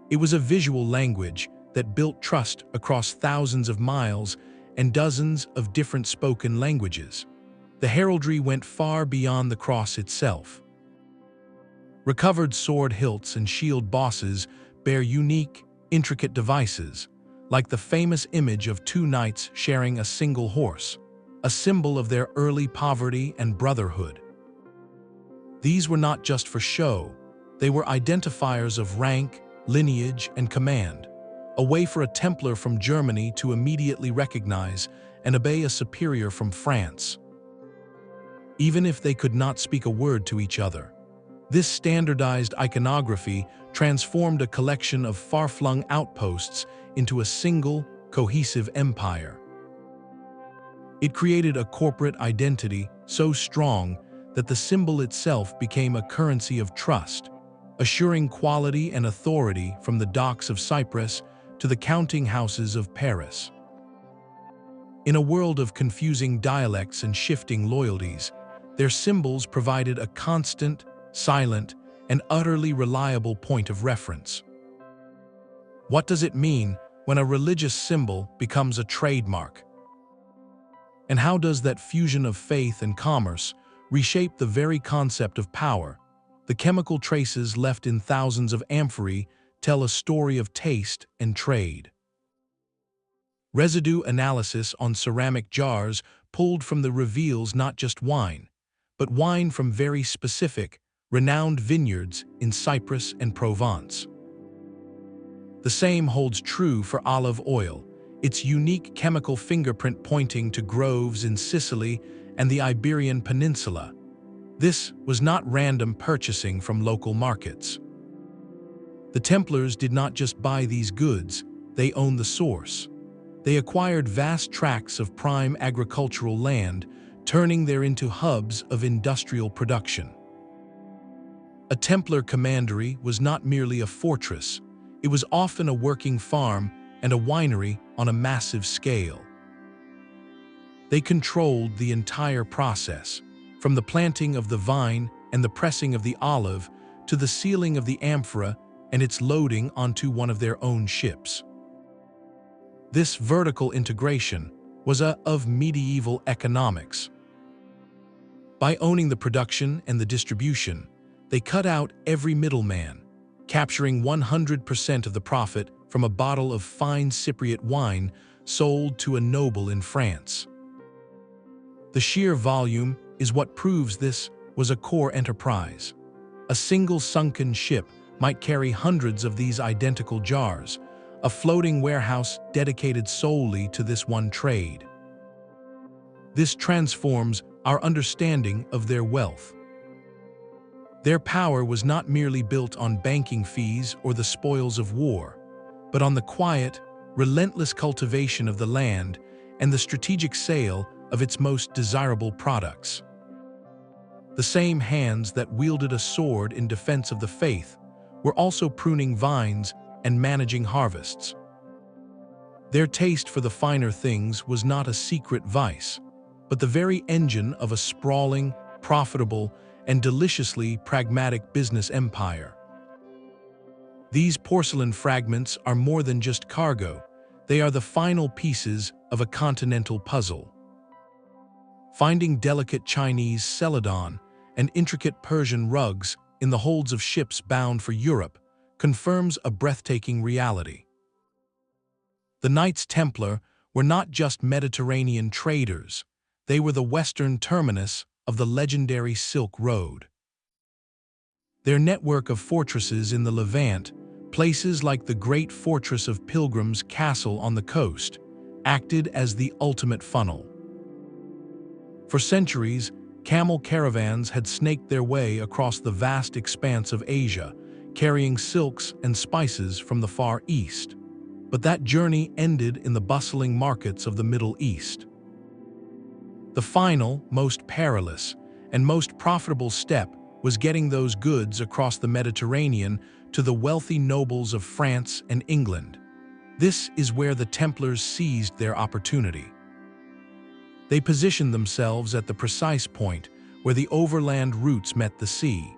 It was a visual language that built trust across thousands of miles and dozens of different spoken languages. The heraldry went far beyond the cross itself. Recovered sword hilts and shield bosses bear unique, intricate devices, like the famous image of two knights sharing a single horse, a symbol of their early poverty and brotherhood. These were not just for show, they were identifiers of rank, lineage, and command, a way for a Templar from Germany to immediately recognize and obey a superior from France, even if they could not speak a word to each other. This standardized iconography transformed a collection of far-flung outposts into a single, cohesive empire. It created a corporate identity so strong that the symbol itself became a currency of trust, assuring quality and authority from the docks of Cyprus to the counting houses of Paris. In a world of confusing dialects and shifting loyalties, their symbols provided a constant, silent, and utterly reliable point of reference. What does it mean when a religious symbol becomes a trademark? And how does that fusion of faith and commerce reshape the very concept of power? The chemical traces left in thousands of amphorae tell a story of taste and trade. Residue analysis on ceramic jars pulled from the reveals not just wine, but wine from very specific, renowned vineyards in Cyprus and Provence. The same holds true for olive oil, its unique chemical fingerprint pointing to groves in Sicily and the Iberian Peninsula. This was not random purchasing from local markets. The Templars did not just buy these goods, they owned the source. They acquired vast tracts of prime agricultural land, turning them into hubs of industrial production. A Templar commandery was not merely a fortress, it was often a working farm and a winery on a massive scale. They controlled the entire process, from the planting of the vine and the pressing of the olive to the sealing of the amphora and its loading onto one of their own ships. This vertical integration was of medieval economics. By owning the production and the distribution, they cut out every middleman, capturing 100% of the profit from a bottle of fine Cypriot wine sold to a noble in France. The sheer volume is what proves this was a core enterprise. A single sunken ship might carry hundreds of these identical jars, a floating warehouse dedicated solely to this one trade. This transforms our understanding of their wealth. Their power was not merely built on banking fees or the spoils of war, but on the quiet, relentless cultivation of the land and the strategic sale of its most desirable products. The same hands that wielded a sword in defense of the faith were also pruning vines and managing harvests. Their taste for the finer things was not a secret vice, but the very engine of a sprawling, profitable, and deliciously pragmatic business empire. These porcelain fragments are more than just cargo, they are the final pieces of a continental puzzle. Finding delicate Chinese celadon and intricate Persian rugs in the holds of ships bound for Europe confirms a breathtaking reality. The Knights Templar were not just Mediterranean traders, they were the western terminus of the legendary Silk Road. Their network of fortresses in the Levant, places like the great fortress of Pilgrim's Castle on the coast, acted as the ultimate funnel. For centuries, camel caravans had snaked their way across the vast expanse of Asia, carrying silks and spices from the Far East. But that journey ended in the bustling markets of the Middle East. The final, most perilous, and most profitable step was getting those goods across the Mediterranean to the wealthy nobles of France and England. This is where the Templars seized their opportunity. They positioned themselves at the precise point where the overland routes met the sea.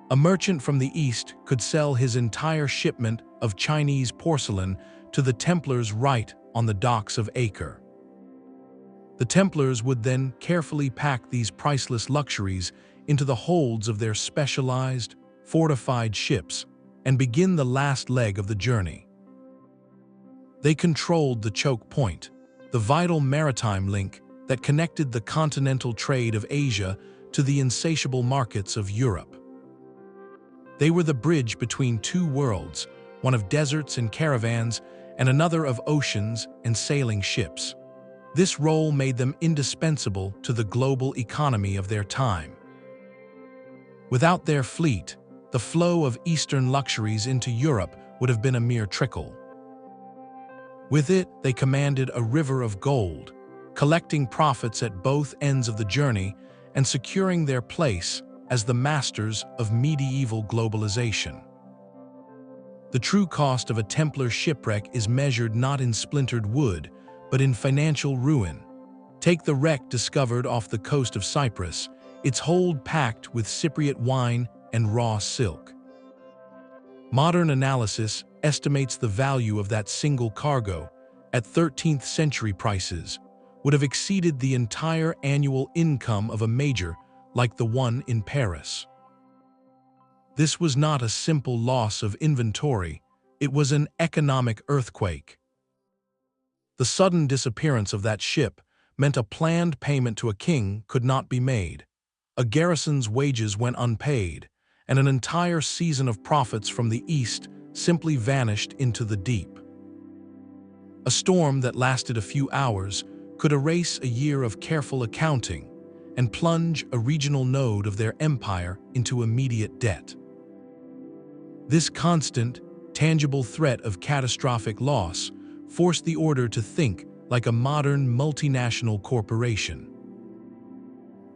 A merchant from the east could sell his entire shipment of Chinese porcelain to the Templars right on the docks of Acre. The Templars would then carefully pack these priceless luxuries into the holds of their specialized, fortified ships and begin the last leg of the journey. They controlled the choke point, the vital maritime link that connected the continental trade of Asia to the insatiable markets of Europe. They were the bridge between two worlds, one of deserts and caravans, and another of oceans and sailing ships. This role made them indispensable to the global economy of their time. Without their fleet, the flow of Eastern luxuries into Europe would have been a mere trickle. With it, they commanded a river of gold, collecting profits at both ends of the journey and securing their place as the masters of medieval globalization. The true cost of a Templar shipwreck is measured not in splintered wood, but in financial ruin. Take the wreck discovered off the coast of Cyprus, its hold packed with Cypriot wine and raw silk. Modern analysis estimates the value of that single cargo, at 13th century prices, would have exceeded the entire annual income of a major like the one in Paris. This was not a simple loss of inventory, it was an economic earthquake. The sudden disappearance of that ship meant a planned payment to a king could not be made. A garrison's wages went unpaid, and an entire season of profits from the east simply vanished into the deep. A storm that lasted a few hours could erase a year of careful accounting and plunge a regional node of their empire into immediate debt. This constant, tangible threat of catastrophic loss forced the order to think like a modern multinational corporation.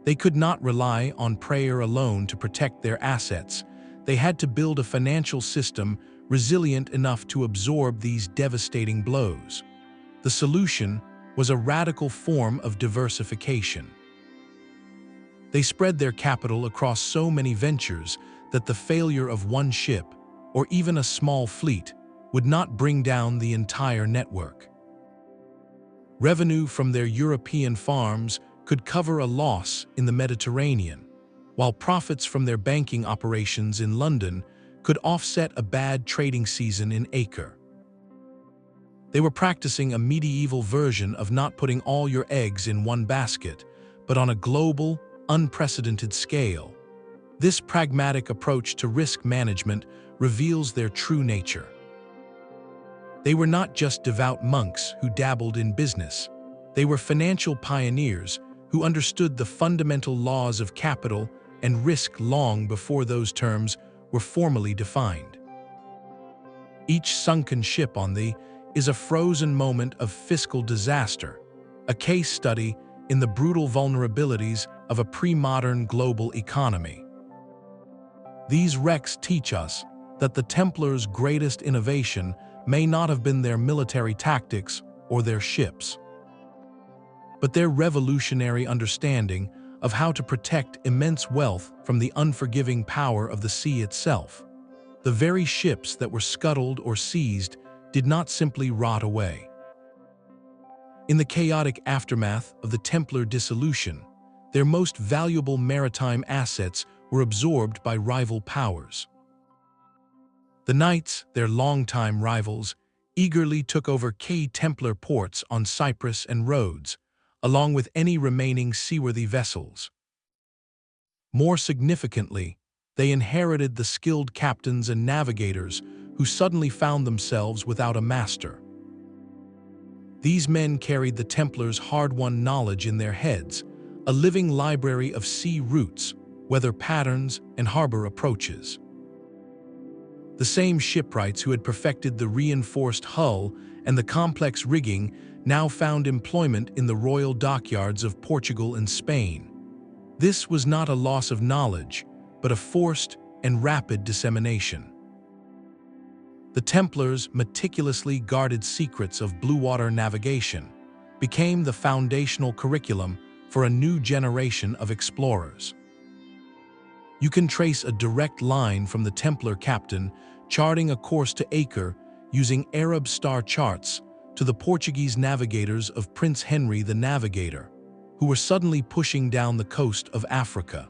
They could not rely on prayer alone to protect their assets. They had to build a financial system resilient enough to absorb these devastating blows. The solution was a radical form of diversification. They spread their capital across so many ventures that the failure of one ship, or even a small fleet, would not bring down the entire network. Revenue from their European farms could cover a loss in the Mediterranean, while profits from their banking operations in London could offset a bad trading season in Acre. They were practicing a medieval version of not putting all your eggs in one basket, but on a global, unprecedented scale. This pragmatic approach to risk management reveals their true nature. They were not just devout monks who dabbled in business. They were financial pioneers who understood the fundamental laws of capital and risk long before those terms were formally defined. Each sunken ship on the is a frozen moment of fiscal disaster, a case study in the brutal vulnerabilities of a pre-modern global economy. These wrecks teach us that the Templars' greatest innovation may not have been their military tactics or their ships, but their revolutionary understanding of how to protect immense wealth from the unforgiving power of the sea itself. The very ships that were scuttled or seized did not simply rot away. In the chaotic aftermath of the Templar dissolution, their most valuable maritime assets were absorbed by rival powers. The Knights, their longtime rivals, eagerly took over key Templar ports on Cyprus and Rhodes, along with any remaining seaworthy vessels. More significantly, they inherited the skilled captains and navigators who suddenly found themselves without a master. These men carried the Templars' hard-won knowledge in their heads, a living library of sea routes, weather patterns, and harbor approaches. The same shipwrights who had perfected the reinforced hull and the complex rigging now found employment in the royal dockyards of Portugal and Spain. This was not a loss of knowledge, but a forced and rapid dissemination. The Templars' meticulously guarded secrets of blue-water navigation became the foundational curriculum for a new generation of explorers. You can trace a direct line from the Templar captain charting a course to Acre using Arab star charts to the Portuguese navigators of Prince Henry the Navigator, who were suddenly pushing down the coast of Africa.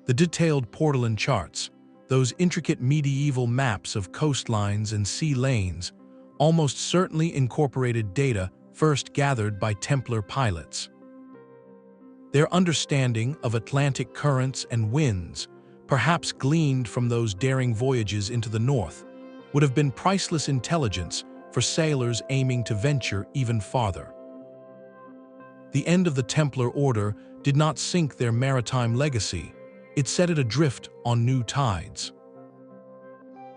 The detailed Portolan charts, those intricate medieval maps of coastlines and sea lanes, almost certainly incorporated data first gathered by Templar pilots. Their understanding of Atlantic currents and winds, perhaps gleaned from those daring voyages into the north, would have been priceless intelligence for sailors aiming to venture even farther. The end of the Templar Order did not sink their maritime legacy, it set it adrift on new tides.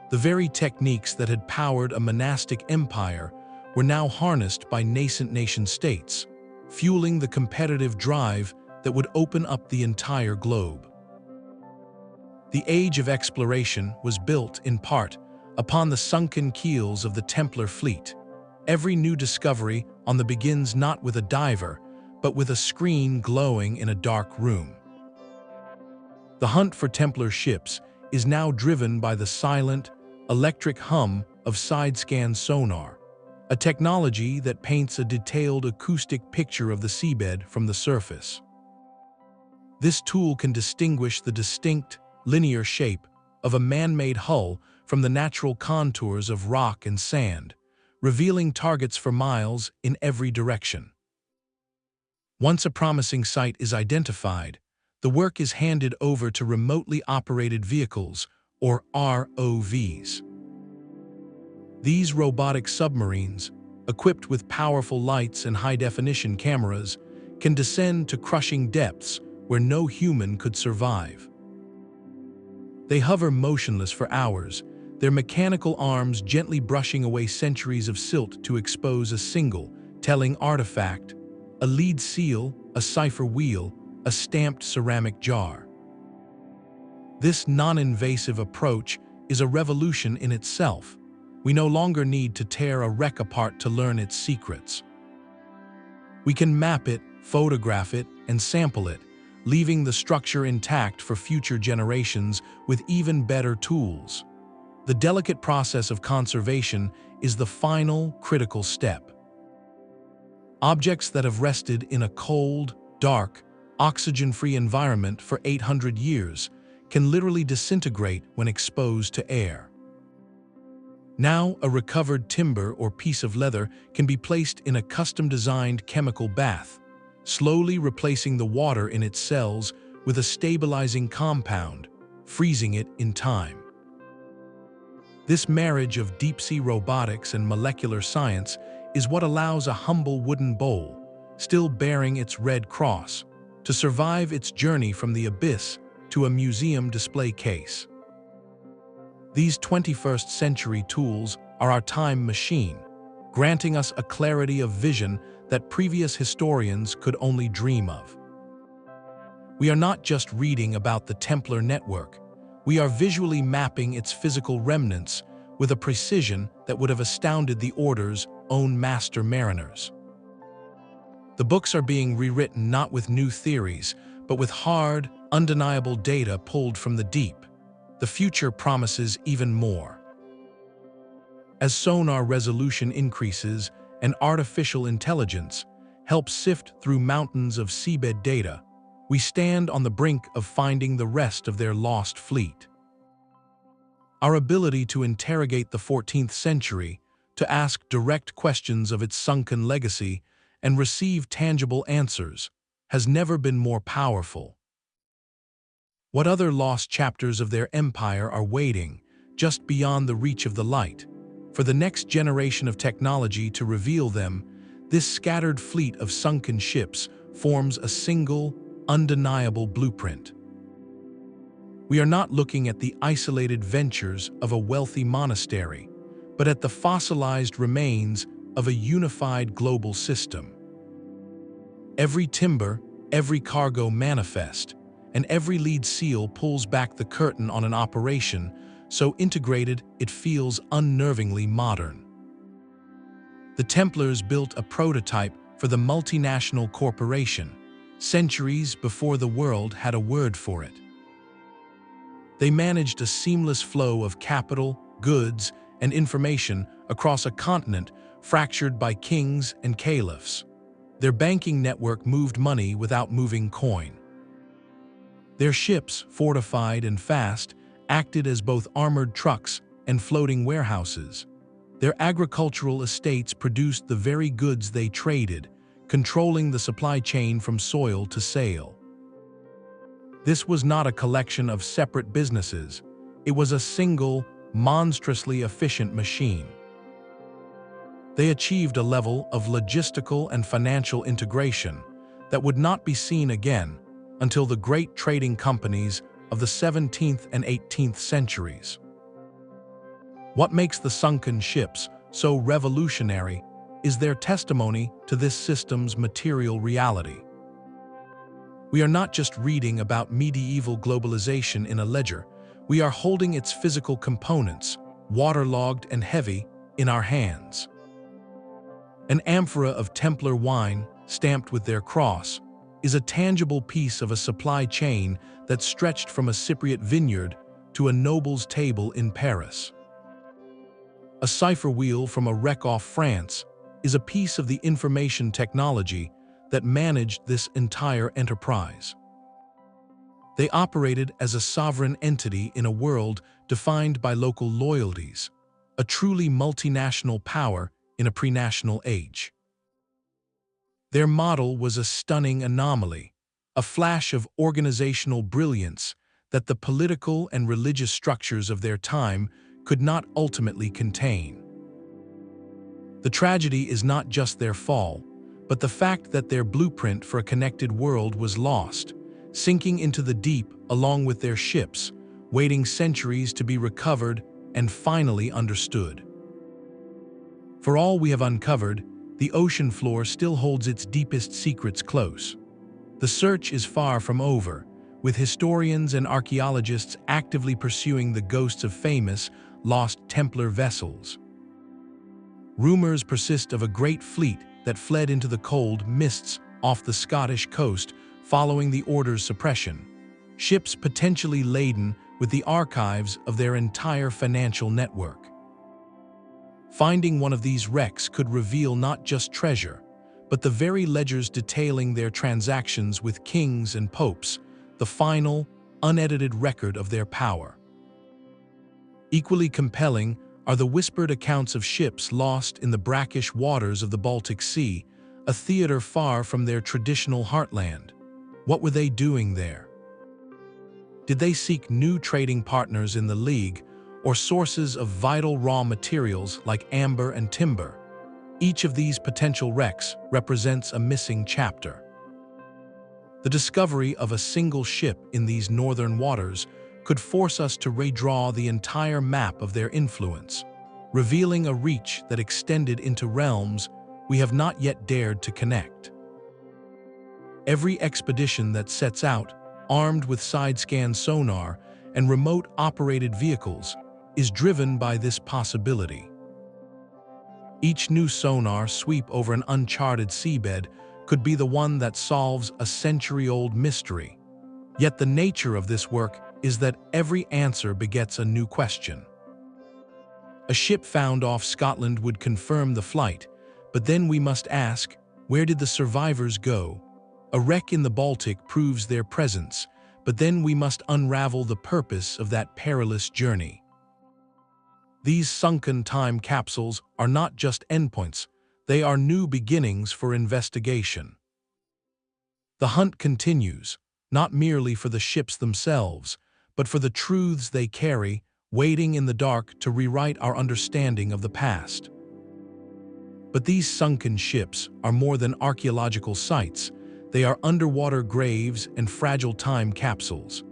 The very techniques that had powered a monastic empire were now harnessed by nascent nation-states, fueling the competitive drive that would open up the entire globe. The age of exploration was built, in part, upon the sunken keels of the Templar fleet. Every new discovery on the begins not with a diver, but with a screen glowing in a dark room. The hunt for Templar ships is now driven by the silent, electric hum of side-scan sonar, a technology that paints a detailed acoustic picture of the seabed from the surface. This tool can distinguish the distinct, linear shape of a man-made hull from the natural contours of rock and sand, revealing targets for miles in every direction. Once a promising site is identified, the work is handed over to remotely operated vehicles, or ROVs. These robotic submarines, equipped with powerful lights and high-definition cameras, can descend to crushing depths where no human could survive. They hover motionless for hours, their mechanical arms gently brushing away centuries of silt to expose a single, telling artifact, a lead seal, a cipher wheel, a stamped ceramic jar. This non-invasive approach is a revolution in itself. We no longer need to tear a wreck apart to learn its secrets. We can map it, photograph it, and sample it, leaving the structure intact for future generations with even better tools. The delicate process of conservation is the final, critical step. Objects that have rested in a cold, dark, oxygen-free environment for 800 years can literally disintegrate when exposed to air. Now, a recovered timber or piece of leather can be placed in a custom-designed chemical bath, slowly replacing the water in its cells with a stabilizing compound, freezing it in time. This marriage of deep-sea robotics and molecular science is what allows a humble wooden bowl, still bearing its red cross, to survive its journey from the abyss to a museum display case. These 21st century tools are our time machine, granting us a clarity of vision that previous historians could only dream of. We are not just reading about the Templar network, we are visually mapping its physical remnants with a precision that would have astounded the Order's own master mariners. The books are being rewritten not with new theories, but with hard, undeniable data pulled from the deep. The future promises even more. As sonar resolution increases and artificial intelligence helps sift through mountains of seabed data, we stand on the brink of finding the rest of their lost fleet. Our ability to interrogate the 14th century, to ask direct questions of its sunken legacy, and receive tangible answers, has never been more powerful. What other lost chapters of their empire are waiting, just beyond the reach of the light, for the next generation of technology to reveal them? This scattered fleet of sunken ships forms a single, undeniable blueprint. We are not looking at the isolated ventures of a wealthy monastery, but at the fossilized remains of a unified global system. Every timber, every cargo manifest, and every lead seal pulls back the curtain on an operation so integrated it feels unnervingly modern. The Templars built a prototype for the multinational corporation, centuries before the world had a word for it. They managed a seamless flow of capital, goods, and information across a continent fractured by kings and caliphs. Their banking network moved money without moving coin. Their ships, fortified and fast, acted as both armored trucks and floating warehouses. Their agricultural estates produced the very goods they traded, controlling the supply chain from soil to sail. This was not a collection of separate businesses. It was a single, monstrously efficient machine. They achieved a level of logistical and financial integration that would not be seen again until the great trading companies of the 17th and 18th centuries. What makes the sunken ships so revolutionary is their testimony to this system's material reality. We are not just reading about medieval globalization in a ledger, we are holding its physical components, waterlogged and heavy, in our hands. An amphora of Templar wine, stamped with their cross, is a tangible piece of a supply chain that stretched from a Cypriot vineyard to a noble's table in Paris. A cipher wheel from a wreck off France is a piece of the information technology that managed this entire enterprise. They operated as a sovereign entity in a world defined by local loyalties, a truly multinational power in a pre-national age. Their model was a stunning anomaly, a flash of organizational brilliance that the political and religious structures of their time could not ultimately contain. The tragedy is not just their fall, but the fact that their blueprint for a connected world was lost, sinking into the deep along with their ships, waiting centuries to be recovered and finally understood. For all we have uncovered, the ocean floor still holds its deepest secrets close. The search is far from over, with historians and archaeologists actively pursuing the ghosts of famous, lost Templar vessels. Rumors persist of a great fleet that fled into the cold mists off the Scottish coast following the Order's suppression, ships potentially laden with the archives of their entire financial network. Finding one of these wrecks could reveal not just treasure, but the very ledgers detailing their transactions with kings and popes, the final, unedited record of their power. Equally compelling are the whispered accounts of ships lost in the brackish waters of the Baltic Sea, a theater far from their traditional heartland. What were they doing there? Did they seek new trading partners in the League, or sources of vital raw materials like amber and timber? Each of these potential wrecks represents a missing chapter. The discovery of a single ship in these northern waters could force us to redraw the entire map of their influence, revealing a reach that extended into realms we have not yet dared to connect. Every expedition that sets out, armed with side-scan sonar and remote-operated vehicles, is driven by this possibility. Each new sonar sweep over an uncharted seabed could be the one that solves a century-old mystery. Yet the nature of this work is that every answer begets a new question. A ship found off Scotland would confirm the flight, but then we must ask, where did the survivors go? A wreck in the Baltic proves their presence, but then we must unravel the purpose of that perilous journey. These sunken time capsules are not just endpoints, they are new beginnings for investigation. The hunt continues, not merely for the ships themselves, but for the truths they carry, waiting in the dark to rewrite our understanding of the past. But these sunken ships are more than archaeological sites. They are underwater graves and fragile time capsules.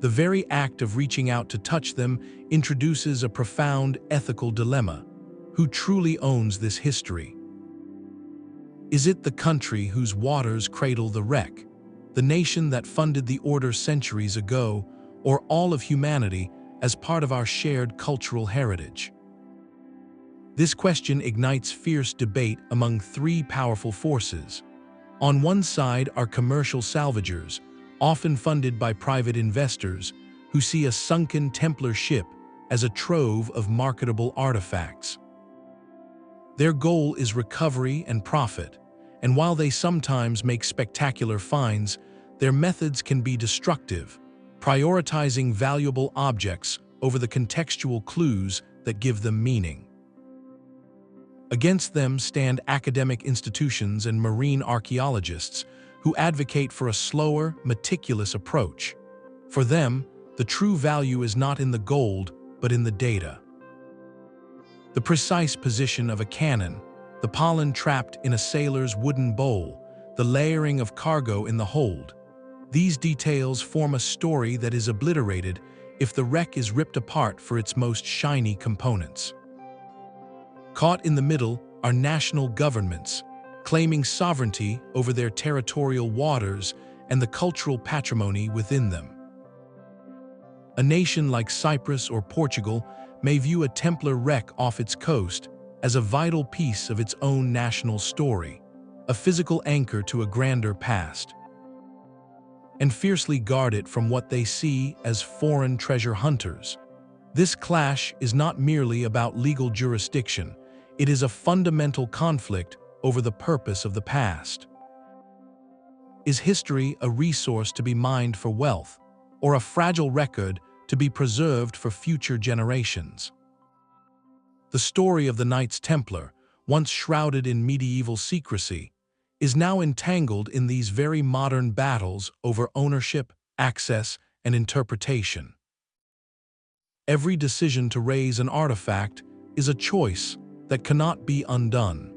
The very act of reaching out to touch them introduces a profound ethical dilemma. Who truly owns this history? Is it the country whose waters cradle the wreck, the nation that funded the order centuries ago, or all of humanity as part of our shared cultural heritage? This question ignites fierce debate among three powerful forces. On one side are commercial salvagers, often funded by private investors, who see a sunken Templar ship as a trove of marketable artifacts. Their goal is recovery and profit, and while they sometimes make spectacular finds, their methods can be destructive, prioritizing valuable objects over the contextual clues that give them meaning. Against them stand academic institutions and marine archaeologists who advocate for a slower, meticulous approach. For them, the true value is not in the gold, but in the data. The precise position of a cannon, the pollen trapped in a sailor's wooden bowl, the layering of cargo in the hold. These details form a story that is obliterated if the wreck is ripped apart for its most shiny components. Caught in the middle are national governments, claiming sovereignty over their territorial waters and the cultural patrimony within them. A nation like Cyprus or Portugal may view a Templar wreck off its coast as a vital piece of its own national story, a physical anchor to a grander past, and fiercely guard it from what they see as foreign treasure hunters. This clash is not merely about legal jurisdiction, it is a fundamental conflict over the purpose of the past. Is history a resource to be mined for wealth, or a fragile record to be preserved for future generations? The story of the Knights Templar, once shrouded in medieval secrecy, is now entangled in these very modern battles over ownership, access, and interpretation. Every decision to raise an artifact is a choice that cannot be undone.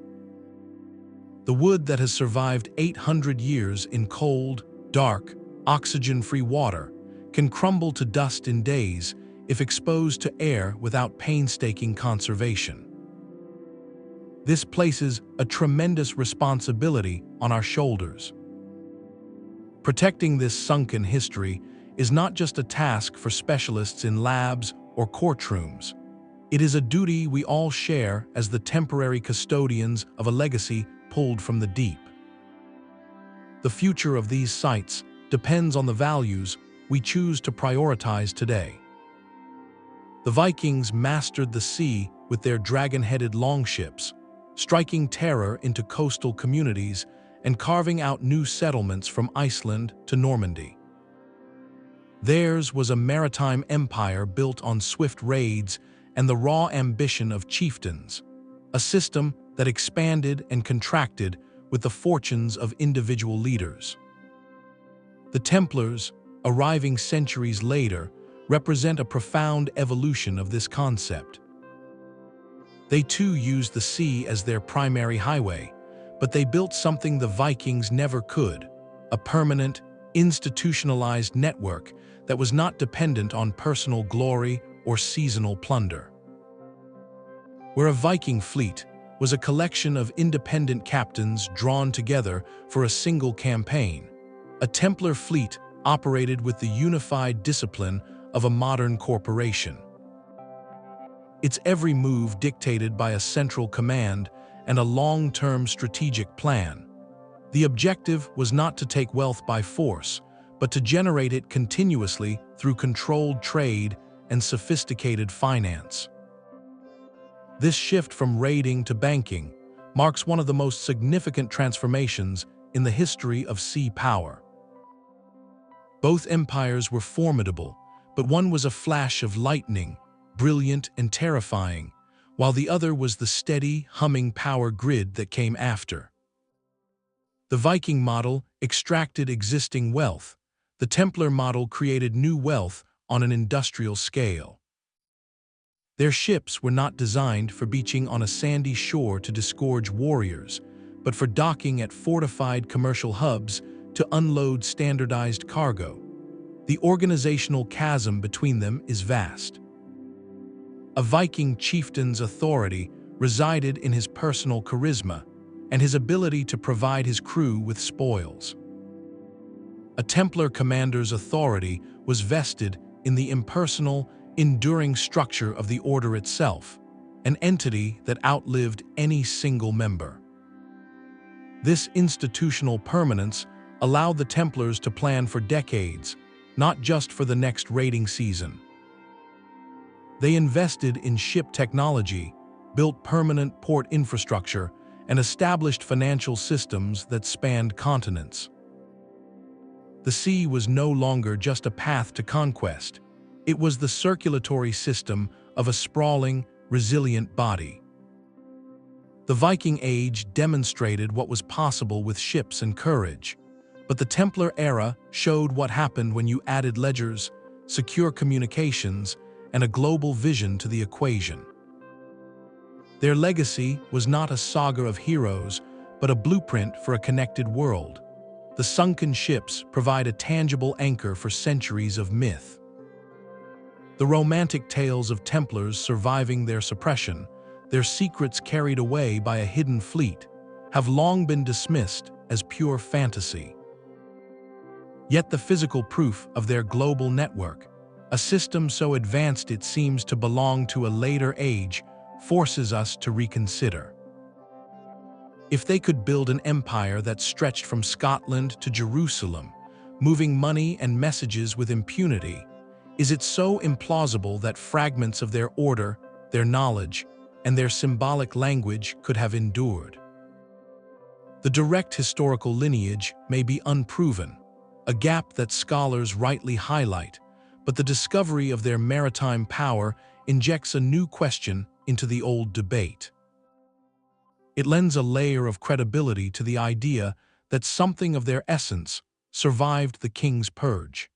The wood that has survived 800 years in cold, dark, oxygen-free water can crumble to dust in days if exposed to air without painstaking conservation. This places a tremendous responsibility on our shoulders. Protecting this sunken history is not just a task for specialists in labs or courtrooms. It is a duty we all share as the temporary custodians of a legacy pulled from the deep. The future of these sites depends on the values we choose to prioritize today. The Vikings mastered the sea with their dragon-headed longships, striking terror into coastal communities and carving out new settlements from Iceland to Normandy. Theirs was a maritime empire built on swift raids and the raw ambition of chieftains, a system that expanded and contracted with the fortunes of individual leaders. The Templars, arriving centuries later, represent a profound evolution of this concept. They too used the sea as their primary highway, but they built something the Vikings never could, a permanent, institutionalized network that was not dependent on personal glory or seasonal plunder. Where a Viking fleet was a collection of independent captains drawn together for a single campaign, a Templar fleet operated with the unified discipline of a modern corporation. Its every move dictated by a central command and a long-term strategic plan. The objective was not to take wealth by force, but to generate it continuously through controlled trade and sophisticated finance. This shift from raiding to banking marks one of the most significant transformations in the history of sea power. Both empires were formidable, but one was a flash of lightning, brilliant and terrifying, while the other was the steady, humming power grid that came after. The Viking model extracted existing wealth. The Templar model created new wealth on an industrial scale. Their ships were not designed for beaching on a sandy shore to disgorge warriors, but for docking at fortified commercial hubs to unload standardized cargo. The organizational chasm between them is vast. A Viking chieftain's authority resided in his personal charisma and his ability to provide his crew with spoils. A Templar commander's authority was vested in the impersonal, enduring structure of the order itself, an entity that outlived any single member. This institutional permanence allowed the Templars to plan for decades, not just for the next raiding season. They invested in ship technology, built permanent port infrastructure, and established financial systems that spanned continents. The sea was no longer just a path to conquest. It was the circulatory system of a sprawling, resilient body. The Viking Age demonstrated what was possible with ships and courage, but the Templar era showed what happened when you added ledgers, secure communications, and a global vision to the equation. Their legacy was not a saga of heroes, but a blueprint for a connected world. The sunken ships provide a tangible anchor for centuries of myth. The romantic tales of Templars surviving their suppression, their secrets carried away by a hidden fleet, have long been dismissed as pure fantasy. Yet the physical proof of their global network, a system so advanced it seems to belong to a later age, forces us to reconsider. If they could build an empire that stretched from Scotland to Jerusalem, moving money and messages with impunity, is it so implausible that fragments of their order, their knowledge, and their symbolic language could have endured? The direct historical lineage may be unproven, a gap that scholars rightly highlight, but the discovery of their maritime power injects a new question into the old debate. It lends a layer of credibility to the idea that something of their essence survived the King's Purge.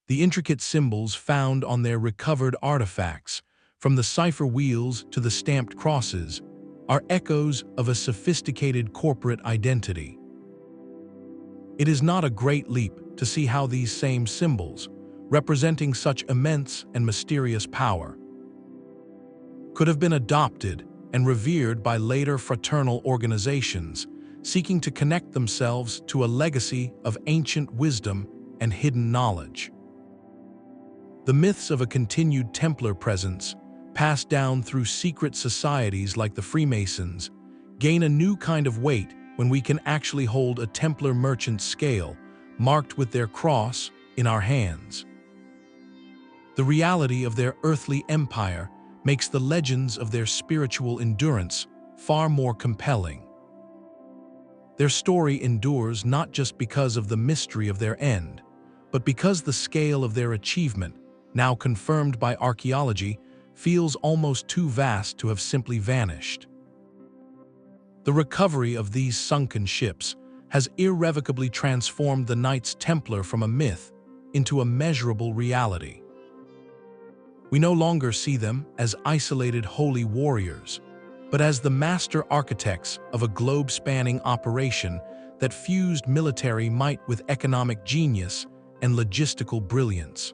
The intricate symbols found on their recovered artifacts, from the cipher wheels to the stamped crosses, are echoes of a sophisticated corporate identity. It is not a great leap to see how these same symbols, representing such immense and mysterious power, could have been adopted and revered by later fraternal organizations seeking to connect themselves to a legacy of ancient wisdom and hidden knowledge. The myths of a continued Templar presence, passed down through secret societies like the Freemasons, gain a new kind of weight when we can actually hold a Templar merchant scale, marked with their cross, in our hands. The reality of their earthly empire makes the legends of their spiritual endurance far more compelling. Their story endures not just because of the mystery of their end, but because the scale of their achievement, now confirmed by archaeology, feels almost too vast to have simply vanished. The recovery of these sunken ships has irrevocably transformed the Knights Templar from a myth into a measurable reality. We no longer see them as isolated holy warriors, but as the master architects of a globe-spanning operation that fused military might with economic genius and logistical brilliance.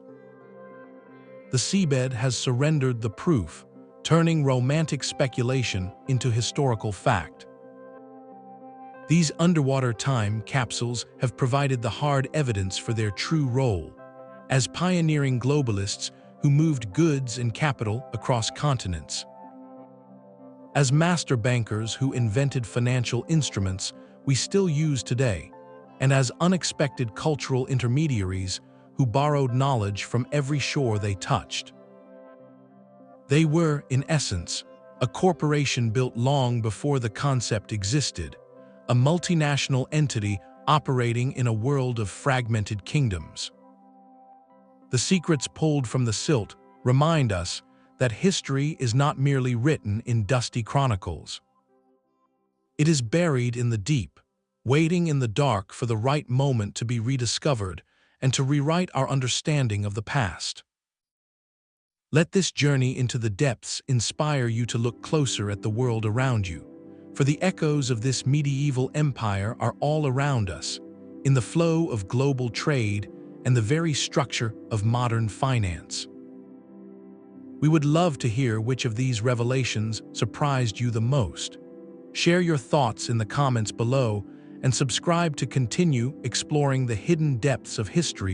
The seabed has surrendered the proof, turning romantic speculation into historical fact. These underwater time capsules have provided the hard evidence for their true role as pioneering globalists who moved goods and capital across continents. As master bankers who invented financial instruments we still use today, and as unexpected cultural intermediaries who borrowed knowledge from every shore they touched. They were, in essence, a corporation built long before the concept existed, a multinational entity operating in a world of fragmented kingdoms. The secrets pulled from the silt remind us that history is not merely written in dusty chronicles. It is buried in the deep, waiting in the dark for the right moment to be rediscovered and to rewrite our understanding of the past. Let this journey into the depths inspire you to look closer at the world around you, for the echoes of this medieval empire are all around us, in the flow of global trade and the very structure of modern finance. We would love to hear which of these revelations surprised you the most. Share your thoughts in the comments below and subscribe to continue exploring the hidden depths of history.